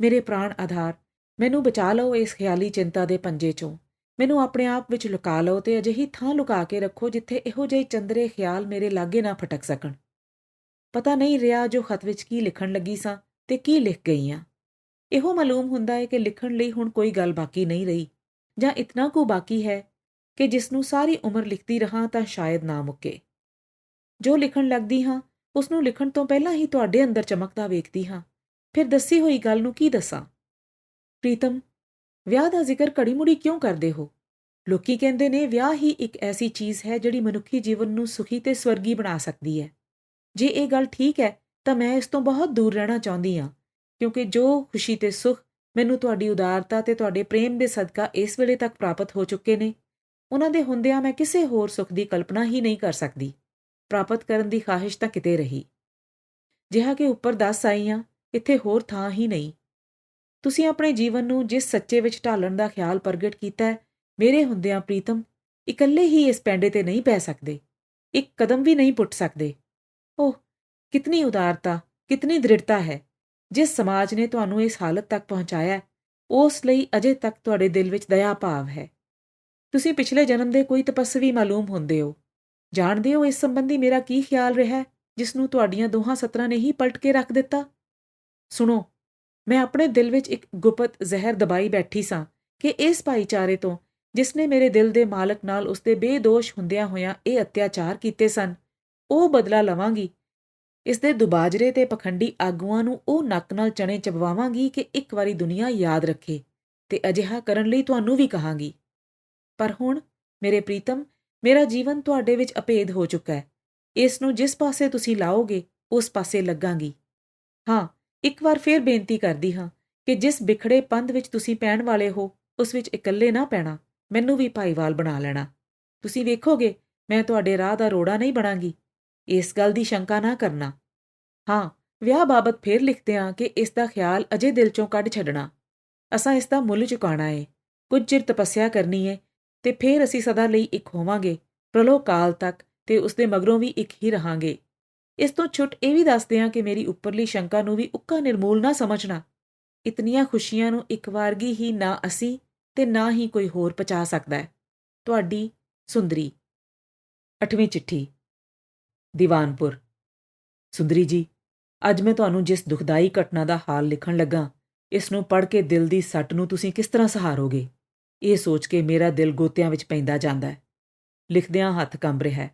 ਮੇਰੇ ਪ੍ਰਾਣ ਆਧਾਰ, ਮੈਨੂੰ ਬਚਾ ਲਓ ਇਸ ਖਿਆਲੀ ਚਿੰਤਾ ਦੇ ਪੰਜੇ ਚੋਂ। ਮੈਨੂੰ ਆਪਣੇ ਆਪ ਵਿੱਚ ਲੁਕਾ ਲਓ ਤੇ ਅਜਿਹੀ ਥਾਂ ਲੁਕਾ ਕੇ ਰੱਖੋ ਜਿੱਥੇ ਇਹੋ ਜਿਹੇ ਚੰਦਰੇ ਖਿਆਲ ਮੇਰੇ ਲਾਗੇ ਨਾ ਫਟਕ ਸਕਣ। ਪਤਾ ਨਹੀਂ ਰਿਹਾ ਜੋ ਖਤ ਵਿੱਚ ਕੀ ਲਿਖਣ ਲੱਗੀ ਸਾਂ ਤੇ ਕੀ ਲਿਖ ਗਈ ਹਾਂ। ਇਹੋ ਮਾਲੂਮ ਹੁੰਦਾ ਹੈ ਕਿ ਲਿਖਣ ਲਈ ਹੁਣ ਕੋਈ ਗੱਲ ਬਾਕੀ ਨਹੀਂ ਰਹੀ, ਜਾਂ ਇਤਨਾ ਕੁ ਬਾਕੀ ਹੈ ਕਿ ਜਿਸ ਨੂੰ ਸਾਰੀ ਉਮਰ ਲਿਖਦੀ ਰਹਾਂ ਤਾਂ ਸ਼ਾਇਦ ਨਾ ਮੁੱਕੇ। ਜੋ ਲਿਖਣ ਲੱਗਦੀ ਹਾਂ ਉਸ ਨੂੰ ਲਿਖਣ ਤੋਂ ਪਹਿਲਾਂ ਹੀ ਤੁਹਾਡੇ ਅੰਦਰ ਚਮਕਦਾ ਵੇਖਦੀ ਹਾਂ। ਫਿਰ ਦੱਸੀ ਹੋਈ ਗੱਲ ਨੂੰ ਕੀ ਦੱਸਾਂ। ਪ੍ਰੀਤਮ, ਵਿਆਹ ਦਾ ਜ਼ਿਕਰ ਘੜੀ ਮੁੜੀ ਕਿਉਂ ਕਰਦੇ ਹੋ? ਲੋਕੀ ਕਹਿੰਦੇ ਨੇ ਵਿਆਹ ਹੀ ਇੱਕ ਐਸੀ ਚੀਜ਼ ਹੈ ਜਿਹੜੀ ਮਨੁੱਖੀ ਜੀਵਨ ਨੂੰ ਸੁਖੀ ਤੇ ਸਵਰਗੀ ਬਣਾ ਸਕਦੀ ਹੈ। ਜੇ ਇਹ ਗੱਲ ਠੀਕ ਹੈ ਤਾਂ ਮੈਂ ਇਸ ਤੋਂ ਬਹੁਤ ਦੂਰ ਰਹਿਣਾ ਚਾਹੁੰਦੀ ਹਾਂ, ਕਿਉਂਕਿ ਜੋ ਖੁਸ਼ੀ ਤੇ ਸੁਖ ਮੈਨੂੰ ਤੁਹਾਡੀ ਉਦਾਰਤਾ ਤੇ ਤੁਹਾਡੇ ਪ੍ਰੇਮ ਦੇ ਸਦਕਾ ਇਸ ਵੇਲੇ ਤੱਕ ਪ੍ਰਾਪਤ ਹੋ ਚੁੱਕੇ ਨੇ, ਉਹਨਾਂ ਦੇ ਹੁੰਦਿਆਂ ਮੈਂ ਕਿਸੇ ਹੋਰ ਸੁਖ ਦੀ ਕਲਪਨਾ ਹੀ ਨਹੀਂ ਕਰ ਸਕਦੀ। ਪ੍ਰਾਪਤ ਕਰਨ ਦੀ ਖਾਹਿਸ਼ ਤਾਂ ਕਿਤੇ ਰਹੀ। ਜਿਹਾ ਕਿ ਉੱਪਰ ਦੱਸ ਆਈ ਹਾਂ, ਇੱਥੇ ਹੋਰ ਥਾਂ ਹੀ ਨਹੀਂ। ਤੁਸੀਂ ਆਪਣੇ ਜੀਵਨ ਨੂੰ ਜਿਸ ਸੱਚੇ ਵਿੱਚ ਢਾਲਣ ਦਾ ਖਿਆਲ ਪ੍ਰਗਟ ਕੀਤਾ ਹੈ, ਮੇਰੇ ਹੁੰਦਿਆਂ ਪ੍ਰੀਤਮ, ਇਕੱਲੇ ਹੀ ਇਸ ਪੈਂਡੇ ਤੇ ਨਹੀਂ ਪੈ ਸਕਦੇ, ਇੱਕ ਕਦਮ ਵੀ ਨਹੀਂ ਪੁੱਟ ਸਕਦੇ। ਓਹ, ਕਿਤਨੀ ਉਦਾਰਤਾ, ਕਿਤਨੀ ਦ੍ਰਿੜਤਾ ਹੈ। ਜਿਸ ਸਮਾਜ ਨੇ ਤੁਹਾਨੂੰ ਇਸ ਹਾਲਤ ਤੱਕ ਪਹੁੰਚਾਇਆ, ਉਸ ਲਈ ਅਜੇ ਤੱਕ ਤੁਹਾਡੇ ਦਿਲ ਵਿੱਚ ਦਇਆ ਭਾਵ ਹੈ। ਤੁਸੀਂ ਪਿਛਲੇ ਜਨਮ ਦੇ ਕੋਈ ਤਪੱਸਵੀ ਮਾਲੂਮ ਹੁੰਦੇ ਹੋ। ਜਾਣਦੇ ਹੋ ਇਸ ਸੰਬੰਧੀ ਮੇਰਾ ਕੀ ਖਿਆਲ ਰਿਹਾ, ਜਿਸ ਨੂੰ ਤੁਹਾਡੀਆਂ ਦੋਹਾਂ ਸਤਰਾਂ ਨੇ ਹੀ ਪਲਟ ਕੇ ਰੱਖ ਦਿੱਤਾ। ਸੁਣੋ, ਮੈਂ ਆਪਣੇ ਦਿਲ ਵਿੱਚ ਇੱਕ ਗੁਪਤ ਜ਼ਹਿਰ ਦਬਾਈ ਬੈਠੀ ਸਾਂ ਕਿ ਇਸ ਭਾਈਚਾਰੇ ਤੋਂ, ਜਿਸ ਨੇ ਮੇਰੇ ਦਿਲ ਦੇ ਮਾਲਕ ਨਾਲ ਉਸਦੇ ਬੇਦੋਸ਼ ਹੁੰਦਿਆਂ ਹੋਇਆਂ ਇਹ ਅਤਿਆਚਾਰ ਕੀਤੇ ਸਨ, ਉਹ ਬਦਲਾ ਲਵਾਂਗੀ। ਇਸ ਦੇ ਦੁਬਾਜਰੇ ਤੇ ਪਖੰਡੀ ਆਗੂਆਂ ਨੂੰ ਉਹ ਨੱਕ ਨਾਲ ਚਣੇ ਚਬਵਾਵਾਂਗੀ ਕਿ ਇੱਕ ਵਾਰੀ ਦੁਨੀਆ ਯਾਦ ਰੱਖੇ, ਤੇ ਅਜਿਹਾ ਕਰਨ ਲਈ ਤੁਹਾਨੂੰ ਵੀ ਕਹਾਂਗੀ। ਪਰ ਹੁਣ ਮੇਰੇ ਪ੍ਰੀਤਮ, ਮੇਰਾ ਜੀਵਨ ਤੁਹਾਡੇ ਵਿੱਚ ਅਭੇਦ ਹੋ ਚੁੱਕਾ ਹੈ। ਇਸ ਨੂੰ ਜਿਸ ਪਾਸੇ ਤੁਸੀਂ ਲਾਓਗੇ, ਉਸ ਪਾਸੇ ਲੱਗਾਂਗੀ। ਹਾਂ, ਇੱਕ ਵਾਰ ਫੇਰ ਬੇਨਤੀ ਕਰਦੀ ਹਾਂ ਕਿ ਜਿਸ ਬਿਖੜੇ ਪੰਧ ਵਿੱਚ ਤੁਸੀਂ ਪੈਣ ਵਾਲੇ ਹੋ, ਉਸ ਵਿੱਚ ਇਕੱਲੇ ਨਾ ਪੈਣਾ, ਮੈਨੂੰ ਵੀ ਭਾਈਵਾਲ ਬਣਾ ਲੈਣਾ। ਤੁਸੀਂ ਵੇਖੋਗੇ, ਮੈਂ ਤੁਹਾਡੇ ਰਾਹ ਦਾ ਰੋੜਾ ਨਹੀਂ ਬਣਾਂਗੀ। ਇਸ ਗੱਲ ਦੀ ਸ਼ੰਕਾ ਨਾ ਕਰਨਾ। ਹਾਂ, ਵਿਆਹ ਬਾਬਤ ਫੇਰ ਲਿਖਦੇ ਹਾਂ ਕਿ ਇਸ ਦਾ ਖਿਆਲ ਅਜੇ ਦਿਲ ਚੋਂ ਕੱਢ ਛੱਡਣਾ। ਅਸਾਂ ਇਸ ਦਾ ਮੁੱਲ ਚੁਕਾਣਾ ਏ, ਕੁਝ ਚਿਰ ਤਪੱਸਿਆ ਕਰਨੀ ਏ, ਤੇ ਫੇਰ ਅਸੀਂ ਸਦਾ ਲਈ ਇੱਕ ਹੋਵਾਂਗੇ, ਪ੍ਰਲੋ ਕਾਲ ਤੱਕ, ਤੇ ਉਸਦੇ ਮਗਰੋਂ ਵੀ ਇੱਕ ਹੀ ਰਹਾਂਗੇ। ਇਸ ਤੋਂ ਛੁੱਟ ਇਹ ਵੀ ਦੱਸਦੇ ਹਾਂ ਕਿ ਮੇਰੀ ਉੱਪਰਲੀ ਸ਼ੰਕਾ ਨੂੰ ਵੀ ਉੱਕਾ ਨਿਰਮੂਲ ਨਾ ਸਮਝਣਾ। ਇਤਨੀਆਂ ਖੁਸ਼ੀਆਂ ਨੂੰ ਇੱਕ ਵਾਰਗੀ ਹੀ ਨਾ ਅਸੀਂ ਤੇ ਨਾ ਹੀ ਕੋਈ ਹੋਰ ਪਚਾ ਸਕਦਾ ਹੈ। ਤੁਹਾਡੀ ਸੁੰਦਰੀ। 8ਵੀਂ ਚਿੱਠੀ। ਦੀਵਾਨਪੁਰ। ਸੁੰਦਰੀ ਜੀ, ਅੱਜ ਮੈਂ ਤੁਹਾਨੂੰ ਜਿਸ ਦੁਖਦਾਈ ਘਟਨਾ ਦਾ ਹਾਲ ਲਿਖਣ ਲੱਗਾ, ਇਸ ਨੂੰ ਪੜ੍ਹ ਕੇ ਦਿਲ ਦੀ ਸੱਟ ਨੂੰ ਤੁਸੀਂ ਕਿਸ ਤਰ੍ਹਾਂ ਸਹਾਰੋਗੇ, ਇਹ ਸੋਚ ਕੇ ਮੇਰਾ ਦਿਲ ਗੋਤਿਆਂ ਵਿੱਚ ਪੈਂਦਾ ਜਾਂਦਾ ਹੈ। ਲਿਖਦਿਆਂ ਹੱਥ ਕੰਬ ਰਿਹਾ ਹੈ।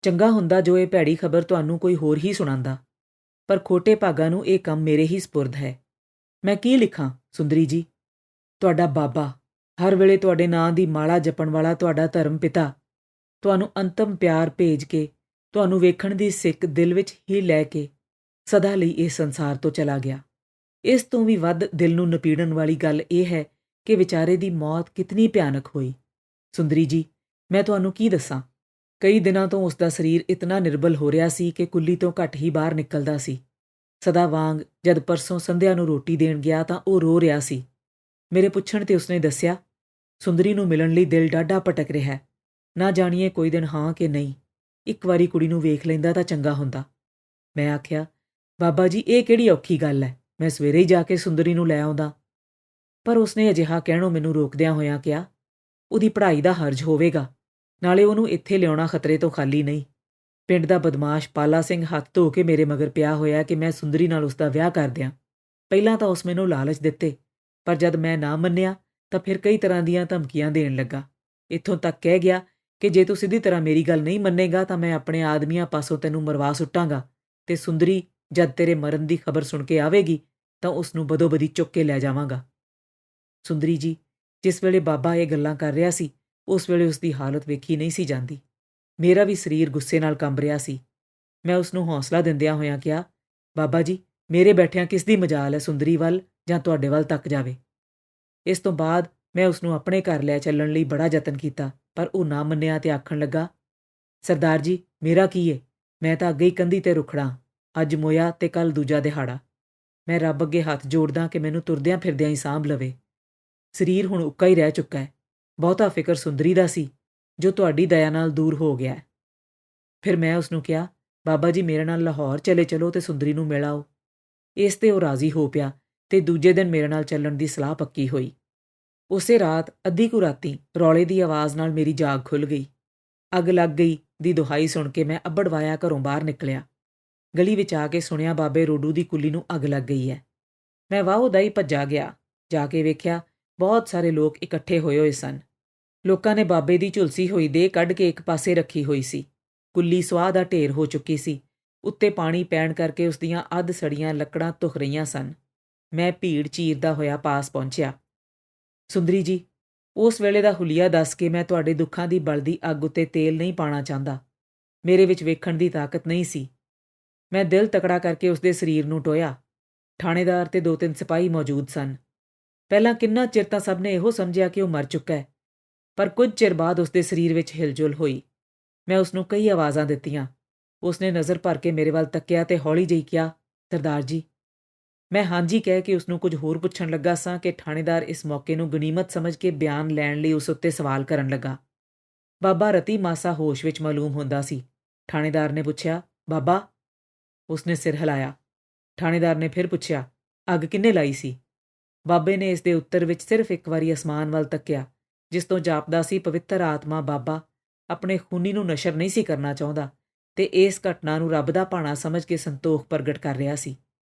ਚੰਗਾ ਹੁੰਦਾ ਜੋ ਇਹ ਭੈੜੀ ਖਬਰ ਤੁਹਾਨੂੰ ਕੋਈ ਹੋਰ ਹੀ ਸੁਣਾਉਂਦਾ, ਪਰ ਖੋਟੇ ਭਾਗਾਂ ਨੂੰ ਇਹ ਕੰਮ ਮੇਰੇ ਹੀ ਸਪੁਰਦ ਹੈ। ਮੈਂ ਕੀ ਲਿਖਾਂ ਸੁੰਦਰੀ ਜੀ। ਤੁਹਾਡਾ ਬਾਬਾ, ਹਰ ਵੇਲੇ ਤੁਹਾਡੇ ਨਾਂ ਦੀ ਮਾਲਾ ਜਪਣ ਵਾਲਾ ਤੁਹਾਡਾ ਧਰਮ ਪਿਤਾ, ਤੁਹਾਨੂੰ ਅੰਤਮ ਪਿਆਰ ਭੇਜ ਕੇ, ਤੁਹਾਨੂੰ ਵੇਖਣ ਦੀ ਸਿੱਕ ਦਿਲ ਵਿੱਚ ਹੀ ਲੈ ਕੇ ਸਦਾ ਲਈ ਇਸ ਸੰਸਾਰ ਤੋਂ ਚਲਾ ਗਿਆ। ਇਸ ਤੋਂ ਵੀ ਵੱਧ ਦਿਲ ਨੂੰ ਨਪੀੜਨ ਵਾਲੀ ਗੱਲ ਇਹ ਹੈ ਕਿ ਵਿਚਾਰੇ ਦੀ ਮੌਤ ਕਿਤਨੀ ਭਿਆਨਕ ਹੋਈ। ਸੁੰਦਰੀ ਜੀ, ਮੈਂ ਤੁਹਾਨੂੰ ਕੀ ਦੱਸਾਂ। ਕਈ ਦਿਨਾਂ ਤੋਂ ਉਸ ਦਾ ਸਰੀਰ ਇਤਨਾ ਨਿਰਬਲ ਹੋ ਰਿਹਾ ਸੀ ਕਿ ਕੁੱਲੀ ਤੋਂ ਘੱਟ ਹੀ ਬਾਹਰ ਨਿਕਲਦਾ ਸੀ। ਸਦਾ ਵਾਂਗ ਜਦ ਪਰਸੋਂ ਸੰਧਿਆ ਨੂੰ ਰੋਟੀ ਦੇਣ ਗਿਆ ਤਾਂ ਉਹ ਰੋ ਰਿਹਾ ਸੀ। ਮੇਰੇ ਪੁੱਛਣ ਤੇ ਉਸਨੇ ਦੱਸਿਆ, ਸੁੰਦਰੀ ਨੂੰ ਮਿਲਣ ਲਈ ਦਿਲ ਡਾਢਾ ਭਟਕ ਰਿਹਾ, ਨਾ ਜਾਣੀਏ ਕੋਈ ਦਿਨ ਹਾਂ ਕਿ ਨਹੀਂ। ਇੱਕ ਵਾਰੀ ਕੁੜੀ ਨੂੰ ਵੇਖ ਲੈਂਦਾ ਤਾਂ ਚੰਗਾ ਹੁੰਦਾ। ਮੈਂ ਆਖਿਆ, ਬਾਬਾ ਜੀ, ਇਹ ਕਿਹੜੀ ਔਖੀ ਗੱਲ ਹੈ, ਮੈਂ ਸਵੇਰੇ ਹੀ ਜਾ ਕੇ ਸੁੰਦਰੀ ਨੂੰ ਲੈ ਆਉਂਦਾ। ਪਰ ਉਸਨੇ ਅਜਿਹਾ ਕਹਿਣੋਂ ਮੈਨੂੰ ਰੋਕਦਿਆਂ ਹੋਇਆਂ ਕਿਹਾ, ਉਹਦੀ ਪੜ੍ਹਾਈ ਦਾ ਹਰਜ ਹੋਵੇਗਾ, ਨਾਲੇ ਉਹਨੂੰ ਇੱਥੇ ਲਿਆਉਣਾ ਖਤਰੇ ਤੋਂ ਖਾਲੀ ਨਹੀਂ। ਪਿੰਡ ਦਾ ਬਦਮਾਸ਼ ਪਾਲਾ ਸਿੰਘ ਹੱਥ ਧੋ ਕੇ ਮੇਰੇ ਮਗਰ ਪਿਆ ਹੋਇਆ ਕਿ ਮੈਂ ਸੁੰਦਰੀ ਨਾਲ ਉਸਦਾ ਵਿਆਹ ਕਰ ਦਿਆਂ। ਪਹਿਲਾਂ ਤਾਂ ਉਸ ਮੈਨੂੰ ਲਾਲਚ ਦਿੱਤੇ, ਪਰ ਜਦ ਮੈਂ ਨਾ ਮੰਨਿਆ ਤਾਂ ਫਿਰ ਕਈ ਤਰ੍ਹਾਂ ਦੀਆਂ ਧਮਕੀਆਂ ਦੇਣ ਲੱਗਾ। ਇੱਥੋਂ ਤੱਕ ਕਹਿ ਗਿਆ ਕਿ ਜੇ ਤੂੰ ਸਿੱਧੀ ਤਰ੍ਹਾਂ ਮੇਰੀ ਗੱਲ ਨਹੀਂ ਮੰਨੇਗਾ ਤਾਂ ਮੈਂ ਆਪਣੇ ਆਦਮੀਆਂ ਪਾਸੋਂ ਤੈਨੂੰ ਮਰਵਾ ਸੁੱਟਾਂਗਾ, ਤੇ ਸੁੰਦਰੀ ਜਦ ਤੇਰੇ ਮਰਨ ਦੀ ਖਬਰ ਸੁਣ ਕੇ ਆਵੇਗੀ ਤਾਂ ਉਸ ਨੂੰ ਬਦੋ-ਬਦੀ ਚੁੱਕ ਕੇ ਲੈ ਜਾਵਾਂਗਾ। ਸੁੰਦਰੀ ਜੀ, ਜਿਸ ਵੇਲੇ ਬਾਬਾ ਇਹ ਗੱਲਾਂ ਕਰ ਰਿਹਾ ਸੀ, ਉਸ ਵੇਲੇ ਉਸਦੀ ਹਾਲਤ ਵੇਖੀ ਨਹੀਂ ਸੀ ਜਾਂਦੀ। ਮੇਰਾ ਵੀ ਸਰੀਰ ਗੁੱਸੇ ਨਾਲ ਕੰਬ ਰਿਹਾ ਸੀ। ਮੈਂ ਉਸ ਨੂੰ ਹੌਸਲਾ ਦਿੰਦਿਆਂ ਹੋਇਆਂ ਕਿਹਾ, ਬਾਬਾ ਜੀ, ਮੇਰੇ ਬੈਠਿਆਂ ਕਿਸ ਦੀ ਮਜਾਲ ਹੈ ਸੁੰਦਰੀ ਵੱਲ ਜਾਂ ਤੁਹਾਡੇ ਵੱਲ ਤੱਕ ਜਾਵੇ। ਇਸ ਤੋਂ ਬਾਅਦ ਮੈਂ ਉਸ ਨੂੰ ਆਪਣੇ ਘਰ ਲੈ ਚੱਲਣ ਲਈ ਬੜਾ ਯਤਨ ਕੀਤਾ, ਪਰ ਉਹ ਨਾ ਮੰਨਿਆ ਤੇ ਆਖਣ ਲੱਗਾ, ਸਰਦਾਰ ਜੀ, ਮੇਰਾ ਕੀ ਏ, ਮੈਂ ਤਾਂ ਅੱਗੇ ਹੀ ਕੰਧੀ ਤੇ ਰੁਖੜਾਂ, ਅੱਜ ਮੋਇਆ ਤੇ ਕੱਲ ਦੂਜਾ ਦਿਹਾੜਾ। ਮੈਂ ਰੱਬ ਅੱਗੇ ਹੱਥ ਜੋੜਦਾ ਕਿ ਮੈਨੂੰ ਤੁਰਦਿਆਂ ਫਿਰਦਿਆਂ ਹੀ ਸਾਂਭ ਲਵੇ। ਸਰੀਰ ਹੁਣ ਉੱਕਾ ਹੀ ਰਹਿ ਚੁੱਕਾ ਹੈ। ਬਹੁਤਾ ਫਿਕਰ ਸੁੰਦਰੀ ਦਾ ਸੀ, ਜੋ ਤੁਹਾਡੀ ਦਇਆ ਨਾਲ ਦੂਰ ਹੋ ਗਿਆ। ਫਿਰ ਮੈਂ ਉਸ ਨੂੰ ਕਿਹਾ, ਬਾਬਾ ਜੀ, ਮੇਰੇ ਨਾਲ ਲਾਹੌਰ ਚਲੇ ਚਲੋ ਤੇ ਸੁੰਦਰੀ ਨੂੰ ਮਿਲ ਆਓ। ਇਸ ਤੇ ਉਹ ਰਾਜ਼ੀ ਹੋ ਪਿਆ ਤੇ ਦੂਜੇ ਦਿਨ ਮੇਰੇ ਨਾਲ ਚੱਲਣ ਦੀ ਸਲਾਹ ਪੱਕੀ ਹੋਈ। ਉਸੇ ਰਾਤ ਅੱਧੀ ਕੁ ਰਾਤੀਂ ਰੌਲੇ ਦੀ ਆਵਾਜ਼ ਨਾਲ ਮੇਰੀ ਜਾਗ ਖੁੱਲ੍ਹ ਗਈ। ਅੱਗ ਲੱਗ ਗਈ ਦੀ ਦੁਹਾਈ ਸੁਣ ਕੇ ਮੈਂ ਅੱਬੜ-ਵਾਇਆ ਘਰੋਂ ਬਾਹਰ ਨਿਕਲਿਆ। ਗਲੀ ਵਿੱਚ ਆ ਕੇ ਸੁਣਿਆ ਬਾਬੇ ਰੋਡੂ ਦੀ ਕੁੱਲੀ ਨੂੰ ਅੱਗ ਲੱਗ ਗਈ ਹੈ। ਮੈਂ ਵਾਹੋ-ਦਾਈ ਹੀ ਭੱਜਾ ਗਿਆ। ਜਾ ਕੇ ਵੇਖਿਆ ਬਹੁਤ ਸਾਰੇ ਲੋਕ ਇਕੱਠੇ ਹੋਏ ਸਨ। ਲੋਕਾਂ ਨੇ ਬਾਬੇ ਦੀ ਝੁਲਸੀ ਹੋਈ ਦੇਹ ਕੱਢ ਕੇ ਇੱਕ ਪਾਸੇ ਰੱਖੀ ਹੋਈ ਸੀ। ਕੁੱਲੀ ਸੁਆਹ ਦਾ ਢੇਰ ਹੋ ਚੁੱਕੀ ਸੀ। ਉੱਤੇ ਪਾਣੀ ਪੈਣ ਕਰਕੇ ਉਸ ਦੀਆਂ ਅੱਧ ਸੜੀਆਂ ਲੱਕੜਾਂ ਧੁਖ ਰਹੀਆਂ ਸਨ। ਮੈਂ ਭੀੜ ਚੀਰਦਾ ਹੋਇਆ ਪਾਸ ਪਹੁੰਚਿਆ। ਸੁੰਦਰੀ ਜੀ, ਉਸ ਵੇਲੇ ਦਾ ਹੁਲੀਆ ਦੱਸ ਕੇ ਮੈਂ ਤੁਹਾਡੇ ਦੁੱਖਾਂ ਦੀ ਬਲਦੀ ਅੱਗ ਉੱਤੇ ਤੇਲ ਨਹੀਂ ਪਾਉਣਾ ਚਾਹੁੰਦਾ। ਮੇਰੇ ਵਿੱਚ ਵੇਖਣ ਦੀ ਤਾਕਤ ਨਹੀਂ ਸੀ। ਮੈਂ ਦਿਲ ਤਕੜਾ ਕਰਕੇ ਉਸਦੇ ਸਰੀਰ ਨੂੰ ਟੋਇਆ। ਥਾਣੇਦਾਰ ਤੇ 2-3 ਸਿਪਾਹੀ ਮੌਜੂਦ ਸਨ। ਪਹਿਲਾਂ ਕਿੰਨਾ ਚਿਰ ਤਾਂ ਸਭ ਨੇ ਇਹੋ ਸਮਝਿਆ ਕਿ ਉਹ ਮਰ ਚੁੱਕਾ ਹੈ, ਪਰ ਕੁਝ ਚਿਰ ਬਾਅਦ ਉਸਦੇ ਸਰੀਰ ਵਿੱਚ ਹਿਲਜੁਲ ਹੋਈ। ਮੈਂ ਉਸਨੂੰ ਕਈ ਆਵਾਜ਼ਾਂ ਦਿੱਤੀਆਂ। ਉਸਨੇ ਨਜ਼ਰ ਭਰ ਕੇ ਮੇਰੇ ਵੱਲ ਤੱਕਿਆ ਤੇ ਹੌਲੀ ਜਿਹੀ ਕਿਹਾ, ਸਰਦਾਰ ਜੀ। ਮੈਂ ਹਾਂਜੀ ਕਹਿ ਕੇ ਉਸਨੂੰ ਕੁਝ ਹੋਰ ਪੁੱਛਣ ਲੱਗਾ ਸਾਂ ਕਿ ਥਾਣੇਦਾਰ ਇਸ ਮੌਕੇ ਨੂੰ ਗਨੀਮਤ ਸਮਝ ਕੇ ਬਿਆਨ ਲੈਣ ਲਈ ਉਸ ਉੱਤੇ ਸਵਾਲ ਕਰਨ ਲੱਗਾ। ਬਾਬਾ ਰਤੀ ਮਾਸਾ ਹੋਸ਼ ਵਿੱਚ ਮਾਲੂਮ ਹੁੰਦਾ ਸੀ। ਥਾਣੇਦਾਰ ਨੇ ਪੁੱਛਿਆ, ਬਾਬਾ? ਉਸਨੇ ਸਿਰ ਹਿਲਾਇਆ। ਥਾਣੇਦਾਰ ਨੇ ਫਿਰ ਪੁੱਛਿਆ, ਅੱਗ ਕਿਹਨੇ ਲਾਈ ਸੀ? ਬਾਬੇ ਨੇ ਇਸ ਦੇ ਉੱਤਰ ਵਿੱਚ ਸਿਰਫ ਇੱਕ ਵਾਰੀ ਅਸਮਾਨ ਵੱਲ ਤੱਕਿਆ, ਜਿਸ ਤੋਂ ਜਾਪਦਾ ਸੀ ਪਵਿੱਤਰ ਆਤਮਾ ਬਾਬਾ ਆਪਣੇ ਖੂਨੀ ਨੂੰ ਨਸ਼ਰ ਨਹੀਂ ਸੀ ਕਰਨਾ ਚਾਹੁੰਦਾ ਤੇ ਇਸ ਘਟਨਾ ਨੂੰ ਰੱਬ ਦਾ ਭਾਣਾ ਸਮਝ ਕੇ ਸੰਤੋਖ ਪ੍ਰਗਟ ਕਰ ਰਿਹਾ ਸੀ।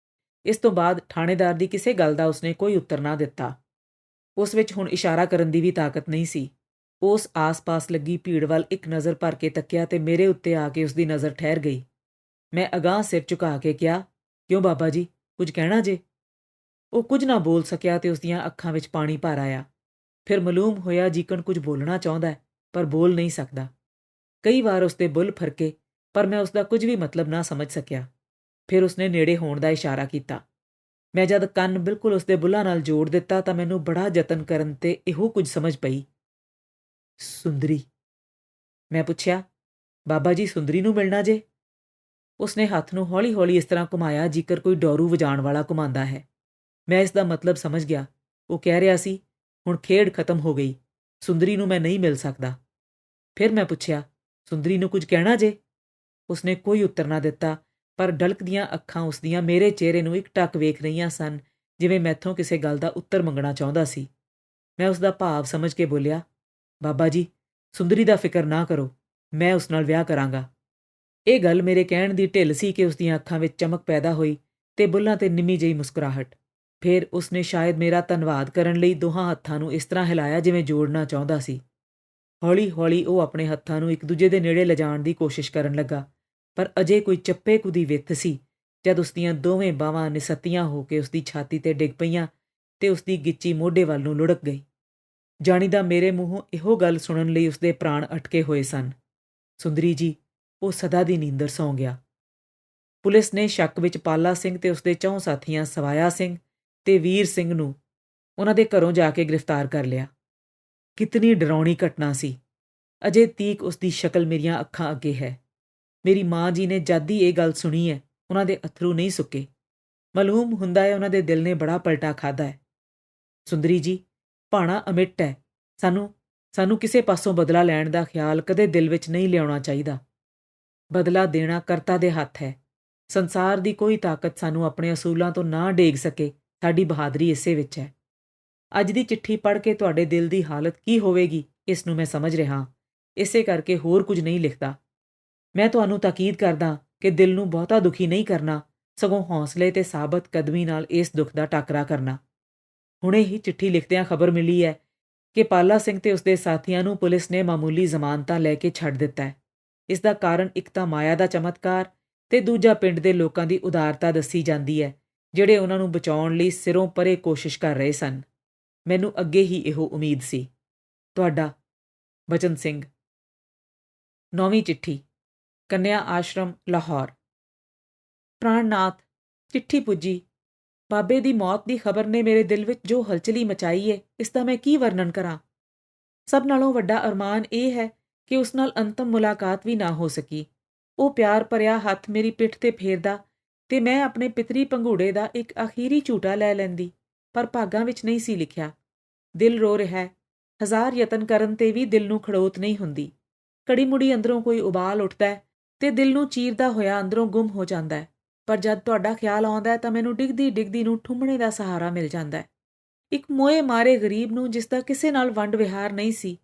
ਇਸ ਤੋਂ ਬਾਅਦ ਥਾਣੇਦਾਰ ਦੀ ਕਿਸੇ ਗੱਲ ਦਾ ਉਸਨੇ ਕੋਈ ਉੱਤਰ ਨਾ ਦਿੱਤਾ। ਉਸ ਵਿੱਚ ਹੁਣ ਇਸ਼ਾਰਾ ਕਰਨ ਦੀ ਵੀ ਤਾਕਤ ਨਹੀਂ ਸੀ। ਉਸ ਆਸ-ਪਾਸ ਲੱਗੀ ਭੀੜ ਵੱਲ ਇੱਕ ਨਜ਼ਰ ਭਰ ਕੇ ਤੱਕਿਆ ਤੇ ਮੇਰੇ ਉੱਤੇ ਆ ਕੇ ਉਸਦੀ ਨਜ਼ਰ ਠਹਿਰ ਗਈ। ਮੈਂ ਅਗਾਂਹ ਸਿਰ ਝੁਕਾ ਕੇ ਕਿਹਾ, ਕਿਉਂ ਬਾਬਾ ਜੀ, ਕੁਝ ਕਹਿਣਾ ਜੇ? ਉਹ ਕੁਝ ਨਾ ਬੋਲ ਸਕਿਆ ਤੇ ਉਸਦੀਆਂ ਅੱਖਾਂ ਵਿੱਚ ਪਾਣੀ ਭਰ ਆਇਆ। ਫਿਰ ਮਾਲੂਮ ਹੋਇਆ ਜੀਕਣ ਕੁਝ ਬੋਲਣਾ ਚਾਹੁੰਦਾ ਹੈ, ਪਰ ਬੋਲ ਨਹੀਂ ਸਕਦਾ। ਕਈ ਵਾਰ ਉਸਦੇ ਬੁੱਲ੍ਹ ਫਰਕੇ, ਪਰ ਮੈਂ ਉਸਦਾ ਕੁਝ ਵੀ ਮਤਲਬ ਨਾ ਸਮਝ ਸਕਿਆ। ਫਿਰ ਉਸਨੇ ਨੇੜੇ ਹੋਣ ਦਾ ਇਸ਼ਾਰਾ ਕੀਤਾ। ਮੈਂ ਜਦ ਕੰਨ ਬਿਲਕੁਲ ਉਸਦੇ ਬੁੱਲ੍ਹਾਂ ਨਾਲ ਜੋੜ ਦਿੱਤਾ ਤਾਂ ਮੈਨੂੰ ਬੜਾ ਯਤਨ ਕਰਨ ਤੇ ਇਹੋ ਕੁਝ ਸਮਝ ਪਈ। ਸੁੰਦਰੀ। ਮੈਂ ਪੁੱਛਿਆ, ਬਾਬਾ ਜੀ ਸੁੰਦਰੀ ਨੂੰ ਮਿਲਣਾ ਜੇ? ਉਸਨੇ ਹੱਥ ਨੂੰ ਹੌਲੀ-ਹੌਲੀ ਇਸ ਤਰ੍ਹਾਂ ਘੁਮਾਇਆ ਜੀਕਰ ਕੋਈ ਡੋਰੂ ਵਜਾਉਣ ਵਾਲਾ ਘੁਮਾਉਂਦਾ ਹੈ। ਮੈਂ ਇਸ ਦਾ ਮਤਲਬ ਸਮਝ ਗਿਆ। ਉਹ ਕਹਿ ਰਿਹਾ ਸੀ, ਹੁਣ ਖੇਡ ਖਤਮ ਹੋ ਗਈ, ਸੁੰਦਰੀ ਨੂੰ ਮੈਂ ਨਹੀਂ ਮਿਲ ਸਕਦਾ। ਫਿਰ ਮੈਂ ਪੁੱਛਿਆ, ਸੁੰਦਰੀ ਨੂੰ ਕੁਝ ਕਹਿਣਾ ਜੇ? ਉਸਨੇ ਕੋਈ ਉੱਤਰ ਨਾ ਦਿੱਤਾ, ਪਰ ਡਲਕਦੀਆਂ ਅੱਖਾਂ ਉਸਦੀਆਂ ਮੇਰੇ ਚਿਹਰੇ ਨੂੰ ਇੱਕ ਟੱਕ ਵੇਖ ਰਹੀਆਂ ਸਨ, ਜਿਵੇਂ ਮੈਥੋਂ ਕਿਸੇ ਗੱਲ ਦਾ ਉੱਤਰ ਮੰਗਣਾ ਚਾਹੁੰਦਾ ਸੀ। ਮੈਂ ਉਸਦਾ ਭਾਵ ਸਮਝ ਕੇ ਬੋਲਿਆ, ਬਾਬਾ ਜੀ, ਸੁੰਦਰੀ ਦਾ ਫਿਕਰ ਨਾ ਕਰੋ, ਮੈਂ ਉਸ ਨਾਲ ਵਿਆਹ ਕਰਾਂਗਾ। ਇਹ ਗੱਲ ਮੇਰੇ ਕਹਿਣ ਦੀ ਢਿੱਲ ਸੀ ਕਿ ਉਸਦੀਆਂ ਅੱਖਾਂ ਵਿੱਚ ਚਮਕ ਪੈਦਾ ਹੋਈ ਤੇ ਬੁੱਲ੍ਹਾਂ ਤੇ ਨਿੰਮੀ ਜਿਹੀ ਮੁਸਕਰਾਹਟ। ਫਿਰ ਉਸਨੇ ਸ਼ਾਇਦ ਮੇਰਾ ਧੰਨਵਾਦ ਕਰਨ ਲਈ ਦੋਹਾਂ ਹੱਥਾਂ ਨੂੰ ਇਸ ਤਰ੍ਹਾਂ ਹਿਲਾਇਆ ਜਿਵੇਂ ਜੋੜਨਾ ਚਾਹੁੰਦਾ ਸੀ। ਹੌਲੀ-ਹੌਲੀ ਉਹ ਆਪਣੇ ਹੱਥਾਂ ਨੂੰ ਇੱਕ ਦੂਜੇ ਦੇ ਨੇੜੇ ਲਿਜਾਣ ਦੀ ਕੋਸ਼ਿਸ਼ ਕਰਨ ਲੱਗਾ, ਪਰ ਅਜੇ ਕੋਈ ਚੱਪੇ ਕੁ ਦੀ ਵਿੱਥ ਸੀ ਜਦ ਉਸਦੀਆਂ ਦੋਵੇਂ ਬਾਹਾਂ ਨਿਸੱਤੀਆਂ ਹੋ ਕੇ ਉਸਦੀ ਛਾਤੀ ਤੇ ਡਿੱਗ ਪਈਆਂ ਤੇ ਉਸਦੀ ਗਿੱਚੀ ਮੋਢੇ ਵੱਲ ਨੂੰ ਲੁੜਕ ਗਈ। ਜਾਣੀਦਾ ਮੇਰੇ ਮੂੰਹੋਂ ਇਹੋ ਗੱਲ ਸੁਣਨ ਲਈ ਉਸਦੇ ਪ੍ਰਾਣ ਅਟਕੇ ਹੋਏ ਸਨ। ਸੁੰਦਰੀ ਜੀ, ਉਹ ਸਦਾ ਦੀ ਨੀਂਦਰ ਸੌਂ ਗਿਆ। ਪੁਲਿਸ ਨੇ ਸ਼ੱਕ ਵਿੱਚ ਪਾਲਾ ਸਿੰਘ ਤੇ ਉਸਦੇ 4 ਸਾਥੀਆਂ ਸਵਾਇਆ ਸਿੰਘ ਤੇ ਵੀਰ ਸਿੰਘ ਨੂੰ ਉਹਨਾਂ ਦੇ ਘਰੋਂ ਜਾ ਕੇ ਗ੍ਰਿਫਤਾਰ ਕਰ ਲਿਆ। ਕਿਤਨੀ ਡਰਾਉਣੀ ਘਟਨਾ ਸੀ। ਅਜੇ ਤੀਕ ਉਸਦੀ ਸ਼ਕਲ ਮੇਰੀਆਂ ਅੱਖਾਂ ਅੱਗੇ ਹੈ। ਮੇਰੀ ਮਾਂ ਜੀ ਨੇ ਜਦ ਦੀ ਇਹ ਗੱਲ ਸੁਣੀ ਹੈ, ਉਹਨਾਂ ਦੇ ਅਥਰੂ ਨਹੀਂ ਸੁੱਕੇ। ਮਾਲੂਮ ਹੁੰਦਾ ਹੈ ਉਹਨਾਂ ਦੇ ਦਿਲ ਨੇ ਬੜਾ ਪਲਟਾ ਖਾਧਾ ਹੈ। ਸੁੰਦਰੀ ਜੀ, ਭਾਣਾ ਅਮਿੱਟ ਹੈ। ਸਾਨੂੰ ਕਿਸੇ ਪਾਸੋਂ ਬਦਲਾ ਲੈਣ ਦਾ ਖਿਆਲ ਕਦੇ ਦਿਲ ਵਿੱਚ ਨਹੀਂ ਲਿਆਉਣਾ ਚਾਹੀਦਾ। ਬਦਲਾ ਦੇਣਾ ਕਰਤਾ ਦੇ ਹੱਥ ਹੈ। ਸੰਸਾਰ ਦੀ ਕੋਈ ਤਾਕਤ ਸਾਨੂੰ ਆਪਣੇ ਅਸੂਲਾਂ ਤੋਂ ਨਾ ਡੇਗ ਸਕੇ। ਸਾਡੀ ਬਹਾਦਰੀ ਇਸੇ ਵਿੱਚ ਹੈ। ਅੱਜ ਦੀ ਚਿੱਠੀ ਪੜ੍ਹ ਕੇ ਤੁਹਾਡੇ ਦਿਲ ਦੀ ਹਾਲਤ ਕੀ ਹੋਵੇਗੀ, ਇਸ ਨੂੰ ਮੈਂ ਸਮਝ ਰਿਹਾ। ਇਸੇ ਕਰਕੇ ਹੋਰ ਕੁਝ ਨਹੀਂ ਲਿਖਦਾ। ਮੈਂ ਤੁਹਾਨੂੰ ਤਾਕੀਦ ਕਰਦਾ ਕਿ ਦਿਲ ਨੂੰ ਬਹੁਤਾ ਦੁਖੀ ਨਹੀਂ ਕਰਨਾ, ਸਗੋਂ ਹੌਸਲੇ ਤੇ ਸਾਬਤ ਕਦਮੀ ਨਾਲ ਇਸ ਦੁੱਖ ਦਾ ਟਾਕਰਾ ਕਰਨਾ। ਹੁਣੇ ਹੀ ਚਿੱਠੀ ਲਿਖਦਿਆਂ ਖਬਰ ਮਿਲੀ ਹੈ ਕਿ ਪਾਲਾ ਸਿੰਘ ਤੇ ਉਸਦੇ ਸਾਥੀਆਂ ਨੂੰ ਪੁਲਿਸ ਨੇ ਮਾਮੂਲੀ ਜ਼ਮਾਨਤਾਂ ਲੈ ਕੇ ਛੱਡ ਦਿੱਤਾ ਹੈ। ਇਸ ਦਾ ਕਾਰਨ ਇੱਕ ਤਾਂ ਮਾਇਆ ਦਾ ਚਮਤਕਾਰ ਤੇ ਦੂਜਾ ਪਿੰਡ ਦੇ ਲੋਕਾਂ ਦੀ ਉਦਾਰਤਾ ਦੱਸੀ ਜਾਂਦੀ ਹੈ, ਜਿਹੜੇ ਉਹਨਾਂ ਨੂੰ ਬਚਾਉਣ ਲਈ ਸਿਰੋਂ ਪਰੇ ਕੋਸ਼ਿਸ਼ ਕਰ ਰਹੇ ਸਨ। ਮੈਨੂੰ ਅੱਗੇ ਹੀ ਇਹੋ ਉਮੀਦ ਸੀ। ਤੁਹਾਡਾ ਬਚਨ ਸਿੰਘ। 9ਵੀਂ ਚਿੱਠੀ। ਕੰਨਿਆ ਆਸ਼ਰਮ, ਲਾਹੌਰ। ਪ੍ਰਾਣਨਾਥ, ਚਿੱਠੀ ਪੁੱਜੀ। ਬਾਬੇ ਦੀ ਮੌਤ ਦੀ ਖਬਰ ਨੇ ਮੇਰੇ ਦਿਲ ਵਿੱਚ ਜੋ ਹਲਚਲੀ ਮਚਾਈ ਏ, ਇਸ ਦਾ ਮੈਂ ਕੀ ਵਰਣਨ ਕਰਾਂ। ਸਭ ਨਾਲੋਂ ਵੱਡਾ ਅਰਮਾਨ ਇਹ ਹੈ ਕਿ ਉਸ ਨਾਲ ਅੰਤਮ ਮੁਲਾਕਾਤ ਵੀ ਨਾ ਹੋ ਸਕੀ। ਉਹ ਪਿਆਰ ਭਰਿਆ ਹੱਥ ਮੇਰੀ ਪਿੱਠ ਤੇ ਫੇਰਦਾ ਤੇ ਮੈਂ ਆਪਣੇ ਪਿਤਰੀ ਪੰਘੂੜੇ ਦਾ ਇੱਕ ਅਖੀਰੀ ਝੂਟਾ ਲੈ ਲੈਂਦੀ, ਪਰ ਭਾਗਾਂ ਵਿੱਚ ਨਹੀਂ ਸੀ ਲਿਖਿਆ। ਦਿਲ ਰੋ ਰਿਹਾ ਹੈ। 1000 ਯਤਨ ਕਰਨ ਤੇ ਵੀ ਦਿਲ ਨੂੰ ਖੜੋਤ ਨਹੀਂ ਹੁੰਦੀ। ਕੜੀ ਮੁੜੀ ਅੰਦਰੋਂ ਕੋਈ ਉਬਾਲ ਉੱਠਦਾ ਹੈ ਤੇ ਦਿਲ ਨੂੰ ਚੀਰਦਾ ਹੋਇਆ ਅੰਦਰੋਂ ਗੁੰਮ ਹੋ ਜਾਂਦਾ ਹੈ। ਪਰ ਜਦ ਤੁਹਾਡਾ ਖਿਆਲ ਆਉਂਦਾ ਹੈ ਤਾਂ ਮੈਨੂੰ ਡਿੱਗਦੀ ਡਿੱਗਦੀ ਨੂੰ ਠੁੰਮਣੇ ਦਾ ਸਹਾਰਾ ਮਿਲ ਜਾਂਦਾ ਹੈ। ਇੱਕ ਮੋਏ ਮਾਰੇ ਗਰੀਬ ਨੂੰ, ਜਿਸ ਦਾ ਕਿਸੇ ਨਾਲ ਵੰਡ ਵਿਹਾਰ ਨਹੀਂ ਸੀ,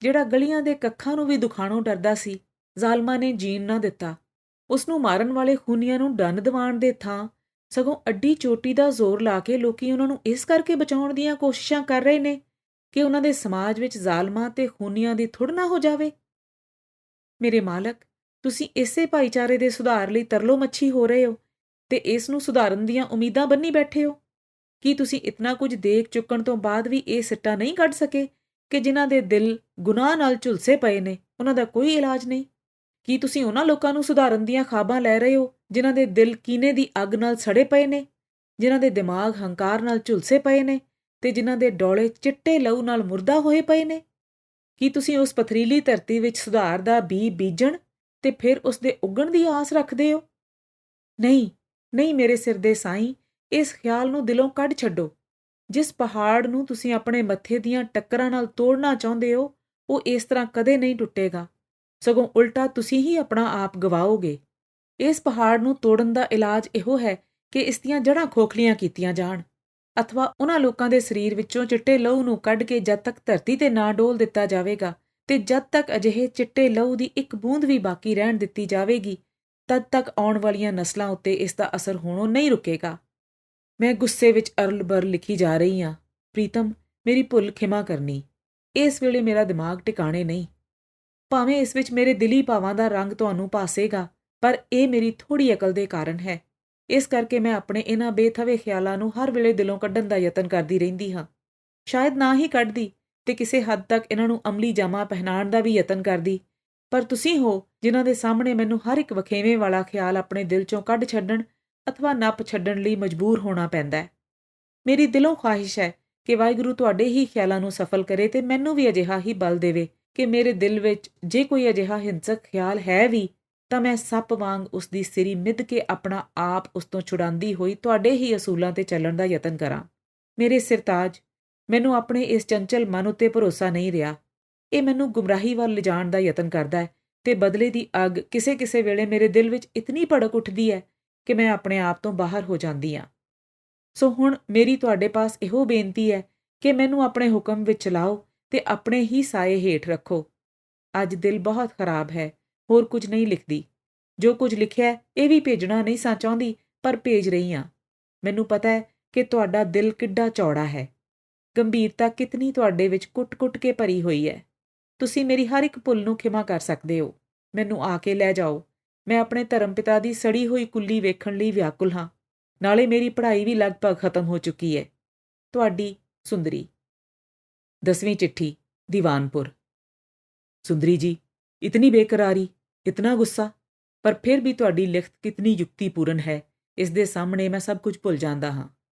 ਜਿਹੜਾ ਗਲੀਆਂ ਦੇ ਕੱਖਾਂ ਨੂੰ ਵੀ ਦੁਖਾਣੋਂ ਡਰਦਾ ਸੀ, ਜ਼ਾਲਮਾਂ ਨੇ ਜੀਣ ਨਾ ਦਿੱਤਾ। ਉਸ ਨੂੰ ਮਾਰਨ ਵਾਲੇ ਖੂਨੀਆਂ ਨੂੰ ਡੰਨ ਦਿਵਾਉਣ ਦੇ ਥਾਂ ਸਗੋਂ ਅੱਡੀ ਚੋਟੀ ਦਾ ਜ਼ੋਰ ਲਾ ਕੇ ਲੋਕੀ ਉਹਨਾਂ ਨੂੰ ਇਸ ਕਰਕੇ ਬਚਾਉਣ ਦੀਆਂ ਕੋਸ਼ਿਸ਼ਾਂ ਕਰ ਰਹੇ ਨੇ ਕਿ ਉਹਨਾਂ ਦੇ ਸਮਾਜ ਵਿੱਚ ਜ਼ਾਲਮਾਂ ਤੇ ਖੂਨੀਆਂ ਦੀ ਥੁੜ ਨਾ ਹੋ ਜਾਵੇ। ਮੇਰੇ ਮਾਲਕ, ਤੁਸੀਂ ਇਸੇ ਭਾਈਚਾਰੇ ਦੇ ਸੁਧਾਰ ਲਈ ਤਰਲੋ ਮੱਛੀ ਹੋ ਰਹੇ ਹੋ ਤੇ ਇਸ ਨੂੰ ਸੁਧਾਰਨ ਦੀਆਂ ਉਮੀਦਾਂ ਬੰਨੀ ਬੈਠੇ ਹੋ। ਕੀ ਤੁਸੀਂ ਇਤਨਾ ਕੁਝ ਦੇਖ ਚੁੱਕਣ ਤੋਂ ਬਾਅਦ ਵੀ ਇਹ ਸਿੱਟਾ ਨਹੀਂ ਕੱਢ ਸਕੇ ਕਿ ਜਿਨ੍ਹਾਂ ਦੇ ਦਿਲ ਗੁਨਾਹ ਨਾਲ ਝੁਲਸੇ ਪਏ ਨੇ, ਉਹਨਾਂ ਦਾ ਕੋਈ ਇਲਾਜ ਨਹੀਂ? ਕੀ ਤੁਸੀਂ ਉਹਨਾਂ ਲੋਕਾਂ ਨੂੰ ਸੁਧਾਰਨ ਦੀਆਂ ਖਾਬਾਂ ਲੈ ਰਹੇ ਹੋ ਜਿਨ੍ਹਾਂ ਦੇ ਦਿਲ ਕੀਨੇ ਦੀ ਅੱਗ ਨਾਲ ਸੜੇ ਪਏ ਨੇ, ਜਿਨ੍ਹਾਂ ਦੇ ਦਿਮਾਗ ਹੰਕਾਰ ਨਾਲ ਝੁਲਸੇ ਪਏ ਨੇ ਤੇ ਜਿਨ੍ਹਾਂ ਦੇ ਡੋਲੇ ਚਿੱਟੇ ਲਹੂ ਨਾਲ ਮੁਰਦਾ ਹੋਏ ਪਏ ਨੇ? ਕੀ ਤੁਸੀਂ ਉਸ ਪਥਰੀਲੀ ਧਰਤੀ ਵਿੱਚ ਸੁਧਾਰ ਦਾ ਬੀਜ ਬੀਜਣ ਤੇ ਫਿਰ ਉਸ ਦੇ ਉੱਗਣ ਦੀ ਆਸ ਰੱਖਦੇ ਹੋ? ਨਹੀਂ, ਨਹੀਂ ਮੇਰੇ ਸਿਰ ਦੇ ਸਾਈਂ, ਇਸ ਖਿਆਲ ਨੂੰ ਦਿਲੋਂ ਕੱਢ ਛੱਡੋ। ਜਿਸ ਪਹਾੜ ਨੂੰ ਤੁਸੀਂ ਆਪਣੇ ਮੱਥੇ ਦੀਆਂ ਟੱਕਰਾਂ ਨਾਲ ਤੋੜਨਾ ਚਾਹੁੰਦੇ ਹੋ, ਉਹ ਇਸ ਤਰ੍ਹਾਂ ਕਦੇ ਨਹੀਂ ਟੁੱਟੇਗਾ, ਸਗੋਂ ਉਲਟਾ ਤੁਸੀਂ ਹੀ ਆਪਣਾ ਆਪ ਗਵਾਓਗੇ। ਇਸ ਪਹਾੜ ਨੂੰ ਤੋੜਨ ਦਾ ਇਲਾਜ ਇਹੋ ਹੈ ਕਿ ਇਸ ਦੀਆਂ ਜੜ੍ਹਾਂ ਖੋਖਲੀਆਂ ਕੀਤੀਆਂ ਜਾਣ, ਅਥਵਾ ਉਹਨਾਂ ਲੋਕਾਂ ਦੇ ਸਰੀਰ ਵਿੱਚੋਂ ਚਿੱਟੇ ਲਹੂ ਨੂੰ ਕੱਢ ਕੇ ਜਦ ਤੱਕ ਧਰਤੀ ਤੇ ਨਾ ਡੋਲ ਦਿੱਤਾ ਜਾਵੇਗਾ ਤੇ ਜਦ ਤੱਕ ਅਜਿਹੇ ਚਿੱਟੇ ਲਹੂ ਦੀ ਇੱਕ ਬੂੰਦ ਵੀ ਬਾਕੀ ਰਹਿਣ ਦਿੱਤੀ ਜਾਵੇਗੀ, ਤਦ ਤੱਕ ਆਉਣ ਵਾਲੀਆਂ ਨਸਲਾਂ ਉੱਤੇ ਇਸ ਦਾ ਅਸਰ ਹੋਣੋਂ ਨਹੀਂ ਰੁਕੇਗਾ। ਮੈਂ ਗੁੱਸੇ ਵਿੱਚ ਅਰਲ-ਬਰ ਲਿਖੀ ਜਾ ਰਹੀ ਹਾਂ। ਪ੍ਰੀਤਮ, ਮੇਰੀ ਭੁੱਲ ਖਿਮਾ ਕਰਨੀ। ਇਸ ਵੇਲੇ ਮੇਰਾ ਦਿਮਾਗ ਟਿਕਾਣੇ ਨਹੀਂ। ਭਾਵੇਂ ਇਸ ਵਿੱਚ ਮੇਰੇ ਦਿਲੀ ਭਾਵਾਂ ਦਾ ਰੰਗ ਤੁਹਾਨੂੰ ਭਾਸੇਗਾ, ਪਰ ਇਹ ਮੇਰੀ ਥੋੜ੍ਹੀ ਅਕਲ ਦੇ ਕਾਰਨ ਹੈ। ਇਸ ਕਰਕੇ ਮੈਂ ਆਪਣੇ ਇਹਨਾਂ ਬੇਥਵੇ ਖਿਆਲਾਂ ਨੂੰ ਹਰ ਵੇਲੇ ਦਿਲੋਂ ਕੱਢਣ ਦਾ ਯਤਨ ਕਰਦੀ ਰਹਿੰਦੀ ਹਾਂ। ਸ਼ਾਇਦ ਨਾ ਹੀ ਕੱਢਦੀ ਤੇ ਕਿਸੇ ਹੱਦ ਤੱਕ ਇਹਨਾਂ ਨੂੰ ਅਮਲੀ ਜਾਮਾ ਪਹਿਨਾਉਣ ਦਾ ਵੀ ਯਤਨ ਕਰਦੀ, ਪਰ ਤੁਸੀਂ ਹੋ ਜਿਨ੍ਹਾਂ ਦੇ ਸਾਹਮਣੇ ਮੈਨੂੰ ਹਰ ਇੱਕ ਵਖੇਵੇਂ ਵਾਲਾ ਖਿਆਲ ਆਪਣੇ ਦਿਲ ਚੋਂ ਕੱਢ ਛੱਡਣ ਅਥਵਾ ਨੱਪ ਛੱਡਣ ਲਈ ਮਜਬੂਰ ਹੋਣਾ ਪੈਂਦਾ ਹੈ। ਮੇਰੀ ਦਿਲੋਂ ਖਾਹਿਸ਼ ਹੈ ਕਿ ਵਾਹਿਗੁਰੂ ਤੁਹਾਡੇ ਹੀ ਖਿਆਲਾਂ ਨੂੰ ਸਫਲ ਕਰੇ ਤੇ ਮੈਨੂੰ ਵੀ ਅਜਿਹਾ ਹੀ ਬਲ ਦੇਵੇ ਕਿ ਮੇਰੇ ਦਿਲ ਵਿੱਚ ਜੇ ਕੋਈ ਅਜਿਹਾ ਹਿੰਸਕ ਖਿਆਲ ਹੈ ਵੀ, ਤਾਂ ਮੈਂ ਸੱਪ ਵਾਂਗ ਉਸ ਦੀ ਸਿਰੀ ਮਿੱਧ ਕੇ ਆਪਣਾ ਆਪ ਉਸ ਤੋਂ ਛੁਡਾਉਂਦੀ ਹੋਈ ਤੁਹਾਡੇ ਹੀ ਅਸੂਲਾਂ ਤੇ ਚੱਲਣ ਦਾ ਯਤਨ ਕਰਾਂ। ਮੇਰੇ ਸਿਰਤਾਜ, ਮੈਨੂੰ ਆਪਣੇ ਇਸ ਚੰਚਲ ਮਨ ਉੱਤੇ ਭਰੋਸਾ ਨਹੀਂ ਰਿਹਾ। ਇਹ ਮੈਨੂੰ ਗੁੰਮਰਾਹੀ ਵੱਲ ਲਿਜਾਣ ਦਾ ਯਤਨ ਕਰਦਾ ਹੈ ਤੇ ਬਦਲੇ ਦੀ ਅੱਗ ਕਿਸੇ ਵੇਲੇ ਮੇਰੇ ਦਿਲ ਵਿੱਚ ਇਤਨੀ ਭੜਕ ਉੱਠਦੀ ਹੈ ਕਿ ਮੈਂ ਆਪਣੇ ਆਪ ਤੋਂ ਬਾਹਰ ਹੋ ਜਾਂਦੀ ਹਾਂ। ਸੋ ਹੁਣ ਮੇਰੀ ਤੁਹਾਡੇ ਪਾਸ ਇਹੋ ਬੇਨਤੀ ਹੈ ਕਿ ਮੈਨੂੰ ਆਪਣੇ ਹੁਕਮ ਵਿੱਚ ਚਲਾਓ ਤੇ ਆਪਣੇ ਹੀ ਸਾਏ ਹੇਠ ਰੱਖੋ। ਅੱਜ ਦਿਲ ਬਹੁਤ ਖਰਾਬ ਹੈ, ਹੋਰ ਕੁਝ ਨਹੀਂ ਲਿਖਦੀ। ਜੋ ਕੁਝ ਲਿਖਿਆ ਇਹ ਵੀ ਭੇਜਣਾ ਨਹੀਂ ਸਾਂ ਚਾਹੁੰਦੀ, ਪਰ ਭੇਜ ਰਹੀ ਹਾਂ। ਮੈਨੂੰ ਪਤਾ ਹੈ ਕਿ ਤੁਹਾਡਾ ਦਿਲ ਕਿੱਡਾ ਚੌੜਾ ਹੈ, ਗੰਭੀਰਤਾ ਕਿਤਨੀ ਤੁਹਾਡੇ ਵਿੱਚ ਕੁੱਟ-ਕੁੱਟ ਕੇ ਭਰੀ ਹੋਈ ਹੈ। ਤੁਸੀਂ ਮੇਰੀ ਹਰ ਇੱਕ ਭੁੱਲ ਨੂੰ ਖਿਮਾ ਕਰ ਸਕਦੇ ਹੋ। ਮੈਨੂੰ ਆ ਕੇ ਲੈ ਜਾਓ। ਮੈਂ ਆਪਣੇ ਧਰਮ ਪਿਤਾ ਦੀ ਸੜੀ ਹੋਈ ਕੁੱਲੀ ਵੇਖਣ ਲਈ ਵਿਆਕੁਲ ਹਾਂ। ਨਾਲੇ ਮੇਰੀ ਪੜ੍ਹਾਈ ਵੀ ਲਗਭਗ ਖਤਮ ਹੋ ਚੁੱਕੀ ਹੈ। ਤੁਹਾਡੀ ਸੁੰਦਰੀ। 10ਵੀਂ ਚਿੱਠੀ, ਦੀਵਾਨਪੁਰ। ਸੁੰਦਰੀ ਜੀ, ਇਤਨੀ ਬੇਕਰਾਰੀ, ਇਤਨਾ ਗੁੱਸਾ, ਪਰ ਫਿਰ ਵੀ ਤੁਹਾਡੀ ਲਿਖਤ ਕਿਤਨੀ ਯੁਕਤੀਪੂਰਨ ਹੈ, ਇਸ ਦੇ ਸਾਹਮਣੇ ਮੈਂ ਸਭ ਕੁਝ ਭੁੱਲ ਜਾਂਦਾ ਹਾਂ।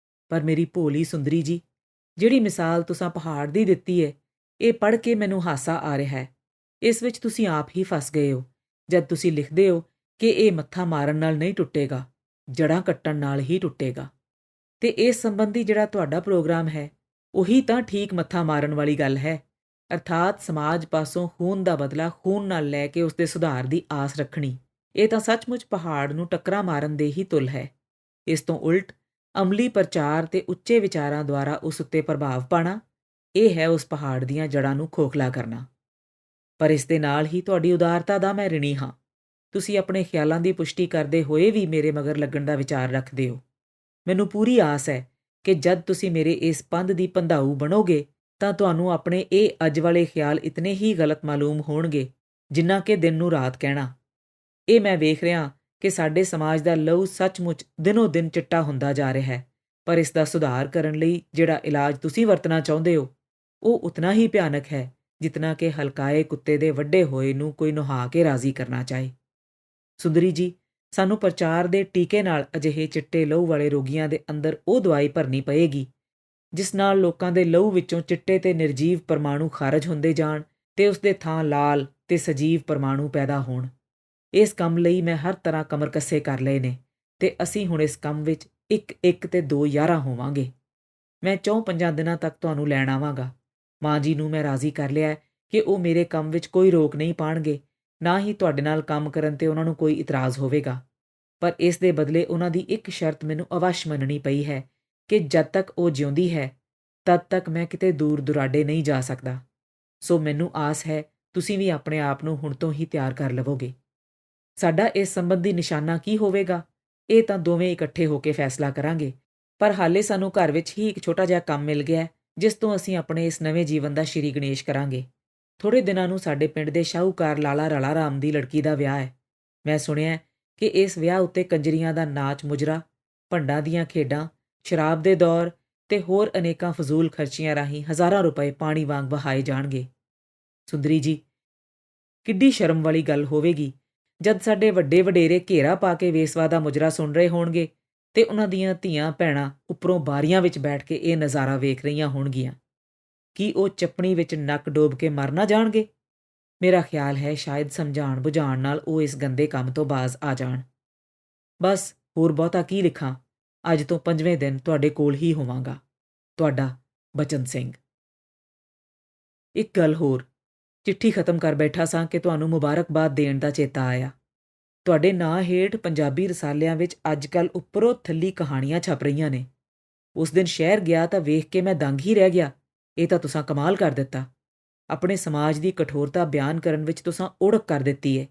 ਪਰ ਮੇਰੀ ਭੋਲੀ ਸੁੰਦਰੀ ਜੀ, ਜਿਹੜੀ ਮਿਸਾਲ ਤੁਸੀਂ ਪਹਾੜ ਦੀ ਦਿੱਤੀ ਹੈ, ਇਹ ਪੜ੍ਹ ਕੇ ਮੈਨੂੰ ਹਾਸਾ ਆ ਰਿਹਾ ਹੈ। ਇਸ ਵਿੱਚ ਤੁਸੀਂ ਆਪ ਹੀ ਫਸ ਗਏ ਹੋ ਜਦ ਤੁਸੀਂ ਲਿਖਦੇ ਹੋ ਕਿ ਇਹ ਮੱਥਾ ਮਾਰਨ ਨਾਲ ਨਹੀਂ ਟੁੱਟੇਗਾ, ਜੜ੍ਹਾਂ ਕੱਟਣ ਨਾਲ ਹੀ ਟੁੱਟੇਗਾ। ਤੇ ਇਸ ਸੰਬੰਧੀ ਜਿਹੜਾ ਤੁਹਾਡਾ ਪ੍ਰੋਗਰਾਮ ਹੈ, ਉਹੀ ਤਾਂ ਠੀਕ ਮੱਥਾ ਮਾਰਨ ਵਾਲੀ ਗੱਲ ਹੈ, ਅਰਥਾਤ ਸਮਾਜ ਪਾਸੋਂ ਖੂਨ ਦਾ ਬਦਲਾ ਖੂਨ ਨਾਲ ਲੈ ਕੇ ਉਸ ਦੇ ਸੁਧਾਰ ਦੀ ਆਸ ਰੱਖਣੀ। ਇਹ ਤਾਂ ਸੱਚਮੁੱਚ ਪਹਾੜ ਨੂੰ ਟੱਕਰਾਂ ਮਾਰਨ ਦੇ ਹੀ ਤੁਲ ਹੈ। ਇਸ ਤੋਂ ਉਲਟ ਅਮਲੀ ਪ੍ਰਚਾਰ ਤੇ ਉੱਚੇ ਵਿਚਾਰਾਂ ਦੁਆਰਾ ਉਸ ਉੱਤੇ ਪ੍ਰਭਾਵ ਪਾਣਾ, ਇਹ ਹੈ ਉਸ ਪਹਾੜ ਦੀਆਂ ਜੜ੍ਹਾਂ ਨੂੰ ਖੋਖਲਾ ਕਰਨਾ। ਪਰ ਇਸ ਦੇ ਨਾਲ ਹੀ ਤੁਹਾਡੀ ਉਦਾਰਤਾ ਦਾ ਮੈਂ ਰਿਣੀ ਹਾਂ। ਤੁਸੀਂ ਆਪਣੇ ਖਿਆਲਾਂ ਦੀ ਪੁਸ਼ਟੀ ਕਰਦੇ ਹੋਏ ਵੀ ਮੇਰੇ ਮਗਰ ਲੱਗਣ ਦਾ ਵਿਚਾਰ ਰੱਖਦੇ ਹੋ। ਮੈਨੂੰ ਪੂਰੀ ਆਸ ਹੈ ਕਿ ਜਦ ਤੁਸੀਂ ਮੇਰੇ ਇਸ ਪੰਧ ਦੀ ਪੰਧਾਊ ਬਣੋਗੇ ਤਾਂ ਤੁਹਾਨੂੰ ਆਪਣੇ ਇਹ ਅੱਜ ਵਾਲੇ ਖਿਆਲ ਇਤਨੇ ਹੀ ਗਲਤ ਮਾਲੂਮ ਹੋਣਗੇ ਜਿੰਨਾ ਕਿ ਦਿਨ ਨੂੰ ਰਾਤ ਕਹਿਣਾ। ਇਹ ਮੈਂ ਵੇਖ ਰਿਹਾ ਕਿ ਸਾਡੇ ਸਮਾਜ ਦਾ ਲਹੂ ਸੱਚਮੁੱਚ ਦਿਨੋਂ ਦਿਨ ਚਿੱਟਾ ਹੁੰਦਾ ਜਾ ਰਿਹਾ ਹੈ, ਪਰ ਇਸ ਦਾ ਸੁਧਾਰ ਕਰਨ ਲਈ ਜਿਹੜਾ ਇਲਾਜ ਤੁਸੀਂ ਵਰਤਣਾ ਚਾਹੁੰਦੇ ਹੋ, ਉਹ ਉਤਨਾ ਹੀ ਭਿਆਨਕ ਹੈ ਜਿਤਨਾ ਕਿ ਹਲਕਾਏ ਕੁੱਤੇ ਦੇ ਵੱਡੇ ਹੋਏ ਨੂੰ ਕੋਈ ਨੁਹਾ ਕੇ ਰਾਜ਼ੀ ਕਰਨਾ ਚਾਹੇ। ਸੁੰਦਰੀ ਜੀ, ਸਾਨੂੰ ਪ੍ਰਚਾਰ ਦੇ ਟੀਕੇ ਨਾਲ ਅਜਿਹੇ ਚਿੱਟੇ ਲਹੂ ਵਾਲੇ ਰੋਗੀਆਂ ਦੇ ਅੰਦਰ ਉਹ ਦਵਾਈ ਭਰਨੀ ਪਏਗੀ ਜਿਸ ਨਾਲ ਲੋਕਾਂ ਦੇ ਲਹੂ ਵਿੱਚੋਂ ਚਿੱਟੇ ਤੇ ਨਿਰਜੀਵ ਪਰਮਾਣੂ ਖਾਰਜ ਹੁੰਦੇ ਜਾਣ ਤੇ ਉਸ ਦੇ ਥਾਂ ਲਾਲ ਤੇ ਸਜੀਵ ਪਰਮਾਣੂ ਪੈਦਾ ਹੋਣ। ਇਸ ਕੰਮ ਲਈ ਮੈਂ ਹਰ ਤਰ੍ਹਾਂ ਕਮਰ ਕੱਸੇ ਕਰ ਲਏ ਨੇ ਤੇ ਅਸੀਂ ਹੁਣ ਇਸ ਕੰਮ ਵਿੱਚ ਇੱਕ ਤੇ 2 ਯਾਰਾਂ ਹੋਵਾਂਗੇ। ਮੈਂ 4-5 ਦਿਨਾਂ ਤੱਕ ਤੁਹਾਨੂੰ ਲੈਣ ਆਵਾਂਗਾ। ਮਾਂ ਜੀ ਨੂੰ ਮੈਂ ਰਾਜ਼ੀ ਕਰ ਲਿਆ ਕਿ ਉਹ ਮੇਰੇ ਕੰਮ ਵਿੱਚ ਕੋਈ ਰੋਕ ਨਹੀਂ ਪਾਉਣਗੇ, ਨਾ ਹੀ ਤੁਹਾਡੇ ਨਾਲ ਕੰਮ ਕਰਨ ਤੇ ਉਹਨਾਂ ਨੂੰ ਕੋਈ ਇਤਰਾਜ਼ ਹੋਵੇਗਾ। ਪਰ ਇਸ ਦੇ ਬਦਲੇ ਉਹਨਾਂ ਦੀ ਇੱਕ ਸ਼ਰਤ ਮੈਨੂੰ ਅਵੱਸ਼ ਮੰਨਣੀ ਪਈ ਹੈ ਕਿ ਜਦ ਤੱਕ ਉਹ ਜਿਉਂਦੀ ਹੈ ਤਦ ਤੱਕ ਮੈਂ ਕਿਤੇ ਦੂਰ ਦੁਰਾਡੇ ਨਹੀਂ ਜਾ ਸਕਦਾ। ਸੋ ਮੈਨੂੰ ਆਸ ਹੈ ਤੁਸੀਂ ਵੀ ਆਪਣੇ ਆਪ ਨੂੰ ਹੁਣ ਤੋਂ ਹੀ ਤਿਆਰ ਕਰ ਲਵੋਗੇ। ਸਾਡਾ ਇਸ ਸੰਬੰਧੀ ਨਿਸ਼ਾਨਾ ਕੀ ਹੋਵੇਗਾ, ਇਹ ਤਾਂ ਦੋਵੇਂ ਇਕੱਠੇ ਹੋ ਕੇ ਫੈਸਲਾ ਕਰਾਂਗੇ। ਪਰ ਹਾਲੇ ਸਾਨੂੰ ਘਰ ਵਿੱਚ ਹੀ ਇੱਕ ਛੋਟਾ ਜਿਹਾ ਕੰਮ ਮਿਲ ਗਿਆ ਜਿਸ ਤੋਂ ਅਸੀਂ ਆਪਣੇ ਇਸ ਨਵੇਂ ਜੀਵਨ ਦਾ ਸ਼੍ਰੀ ਗਣੇਸ਼ ਕਰਾਂਗੇ। ਥੋੜ੍ਹੇ ਦਿਨਾਂ ਨੂੰ ਸਾਡੇ ਪਿੰਡ ਦੇ ਸ਼ਾਹੂਕਾਰ ਲਾਲਾ ਰਲਾ ਰਾਮ ਦੀ ਲੜਕੀ ਦਾ ਵਿਆਹ ਹੈ। ਮੈਂ ਸੁਣਿਆ ਕਿ ਇਸ ਵਿਆਹ ਉੱਤੇ ਕੰਜਰੀਆਂ ਦਾ ਨਾਚ ਮੁਜਰਾ, ਭੰਡਾਂ ਦੀਆਂ ਖੇਡਾਂ, ਸ਼ਰਾਬ ਦੇ ਦੌਰ ਤੇ ਹੋਰ ਅਨੇਕਾਂ ਫਜ਼ੂਲ ਖਰਚੀਆਂ ਰਾਹੀਂ ਹਜ਼ਾਰਾਂ ਰੁਪਏ ਪਾਣੀ ਵਾਂਗ ਵਹਾਏ ਜਾਣਗੇ। ਸੁੰਦਰੀ ਜੀ, ਕਿੱਡੀ ਸ਼ਰਮ ਵਾਲੀ ਗੱਲ ਹੋਵੇਗੀ ਜਦ ਸਾਡੇ ਵੱਡੇ ਵਡੇਰੇ ਘੇਰਾ ਪਾ ਕੇ ਵੇਸਵਾ ਦਾ ਮੁਜਰਾ ਸੁਣ ਰਹੇ ਹੋਣਗੇ ਤੇ ਉਹਨਾਂ ਦੀਆਂ ਧੀਆਂ ਭੈਣਾਂ ਉੱਪਰੋਂ ਬਾਰੀਆਂ ਵਿੱਚ ਬੈਠ ਕੇ ਇਹ ਨਜ਼ਾਰਾ ਵੇਖ ਰਹੀਆਂ ਹੋਣਗੀਆਂ। ਕੀ ਉਹ ਚੱਪਣੀ ਵਿੱਚ ਨੱਕ ਡੋਬ ਕੇ ਮਰ ਨਾ ਜਾਣਗੇ? ਮੇਰਾ ਖਿਆਲ ਹੈ ਸ਼ਾਇਦ ਸਮਝਾਉਣ ਬੁਝਾਉਣ ਨਾਲ ਉਹ ਇਸ ਗੰਦੇ ਕੰਮ ਤੋਂ ਬਾਜ਼ ਆ ਜਾਣ। ਬਸ ਹੋਰ ਬਹੁਤਾ ਕੀ ਲਿਖਾਂ। ਅੱਜ ਤੋਂ 5ਵੇਂ ਦਿਨ ਤੁਹਾਡੇ ਕੋਲ ਹੀ ਹੋਵਾਂਗਾ। ਤੁਹਾਡਾ ਬਚਨ ਸਿੰਘ। ਇੱਕ ਗੱਲ ਹੋਰ, ਚਿੱਠੀ ਖਤਮ ਕਰ ਬੈਠਾ ਸਾਂ ਕਿ ਤੁਹਾਨੂੰ ਮੁਬਾਰਕਬਾਦ ਦੇਣ ਦਾ ਚੇਤਾ ਆਇਆ। ਤੁਹਾਡੇ ਨਾਂ ਹੇਠ ਪੰਜਾਬੀ ਰਸਾਲਿਆਂ ਵਿੱਚ ਅੱਜ ਕੱਲ੍ਹ ਉੱਪਰੋਂ ਥੱਲੀ ਕਹਾਣੀਆਂ ਛਪ ਰਹੀਆਂ ਨੇ। ਉਸ ਦਿਨ ਸ਼ਹਿਰ ਗਿਆ ਤਾਂ ਵੇਖ ਕੇ ਮੈਂ ਦੰਗ ਹੀ ਰਹਿ ਗਿਆ। ਇਹ ਤਾਂ ਤੁਸਾਂ ਕਮਾਲ ਕਰ ਦਿੱਤਾ। ਆਪਣੇ ਸਮਾਜ ਦੀ ਕਠੋਰਤਾ ਬਿਆਨ ਕਰਨ ਵਿੱਚ ਤੁਸਾਂ ਉੜਕ ਕਰ ਦਿੱਤੀ ਏ।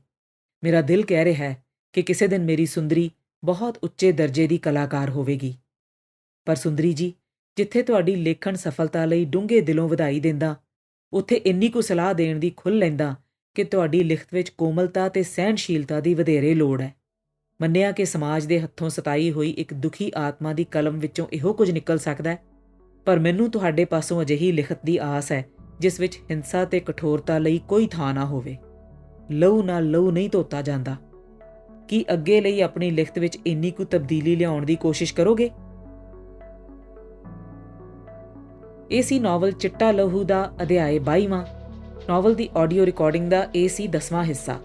ਮੇਰਾ ਦਿਲ ਕਹਿ ਰਿਹਾ ਹੈ ਕਿ ਕਿਸੇ ਦਿਨ ਮੇਰੀ ਸੁੰਦਰੀ ਬਹੁਤ ਉੱਚੇ ਦਰਜੇ ਦੀ ਕਲਾਕਾਰ ਹੋਵੇਗੀ। ਪਰ ਸੁੰਦਰੀ ਜੀ, ਜਿੱਥੇ ਤੁਹਾਡੀ ਲੇਖਣ ਸਫਲਤਾ ਲਈ ਡੂੰਘੇ ਦਿਲੋਂ ਵਧਾਈ ਦਿੰਦਾ, ਉੱਥੇ ਇੰਨੀ ਕੁ ਸਲਾਹ ਦੇਣ ਦੀ ਖੁੱਲ੍ਹ ਲੈਂਦਾ ਕਿ ਤੁਹਾਡੀ ਲਿਖਤ ਵਿੱਚ ਕੋਮਲਤਾ ਤੇ ਸਹਿਣਸ਼ੀਲਤਾ ਦੀ ਵਧੇਰੇ ਲੋੜ ਹੈ। ਮੰਨਿਆ ਕਿ ਸਮਾਜ ਦੇ ਹੱਥੋਂ ਸਤਾਈ ਹੋਈ ਇੱਕ ਦੁਖੀ ਆਤਮਾ ਦੀ ਕਲਮ ਵਿੱਚੋਂ ਇਹੋ ਕੁਝ ਨਿਕਲ ਸਕਦਾ ਹੈ, ਪਰ ਮੈਨੂੰ ਤੁਹਾਡੇ ਪਾਸੋਂ ਅਜਿਹੀ ਲਿਖਤ ਦੀ ਆਸ ਹੈ ਜਿਸ ਵਿੱਚ ਹਿੰਸਾ ਤੇ ਕਠੋਰਤਾ ਲਈ ਕੋਈ ਥਾਂ ਨਾ ਹੋਵੇ। ਲਹੂ ਨਾਲ ਲਹੂ ਨਹੀਂ ਧੋਤਾ ਜਾਂਦਾ। ਕੀ ਅੱਗੇ ਲਈ ਆਪਣੀ ਲਿਖਤ ਵਿੱਚ ਇੰਨੀ ਕੁ ਤਬਦੀਲੀ ਲਿਆਉਣ ਦੀ ਕੋਸ਼ਿਸ਼ ਕਰੋਗੇ? ਇਹ ਸੀ ਨਾਵਲ ਚਿੱਟਾ ਲਹੂ ਦਾ ਅਧਿਆਇ 22ਵਾਂ। ਨਾਵਲ ਦੀ ਆਡੀਓ ਰਿਕਾਰਡਿੰਗ ਦਾ ਇਹ ਸੀ 10ਵਾਂ ਹਿੱਸਾ।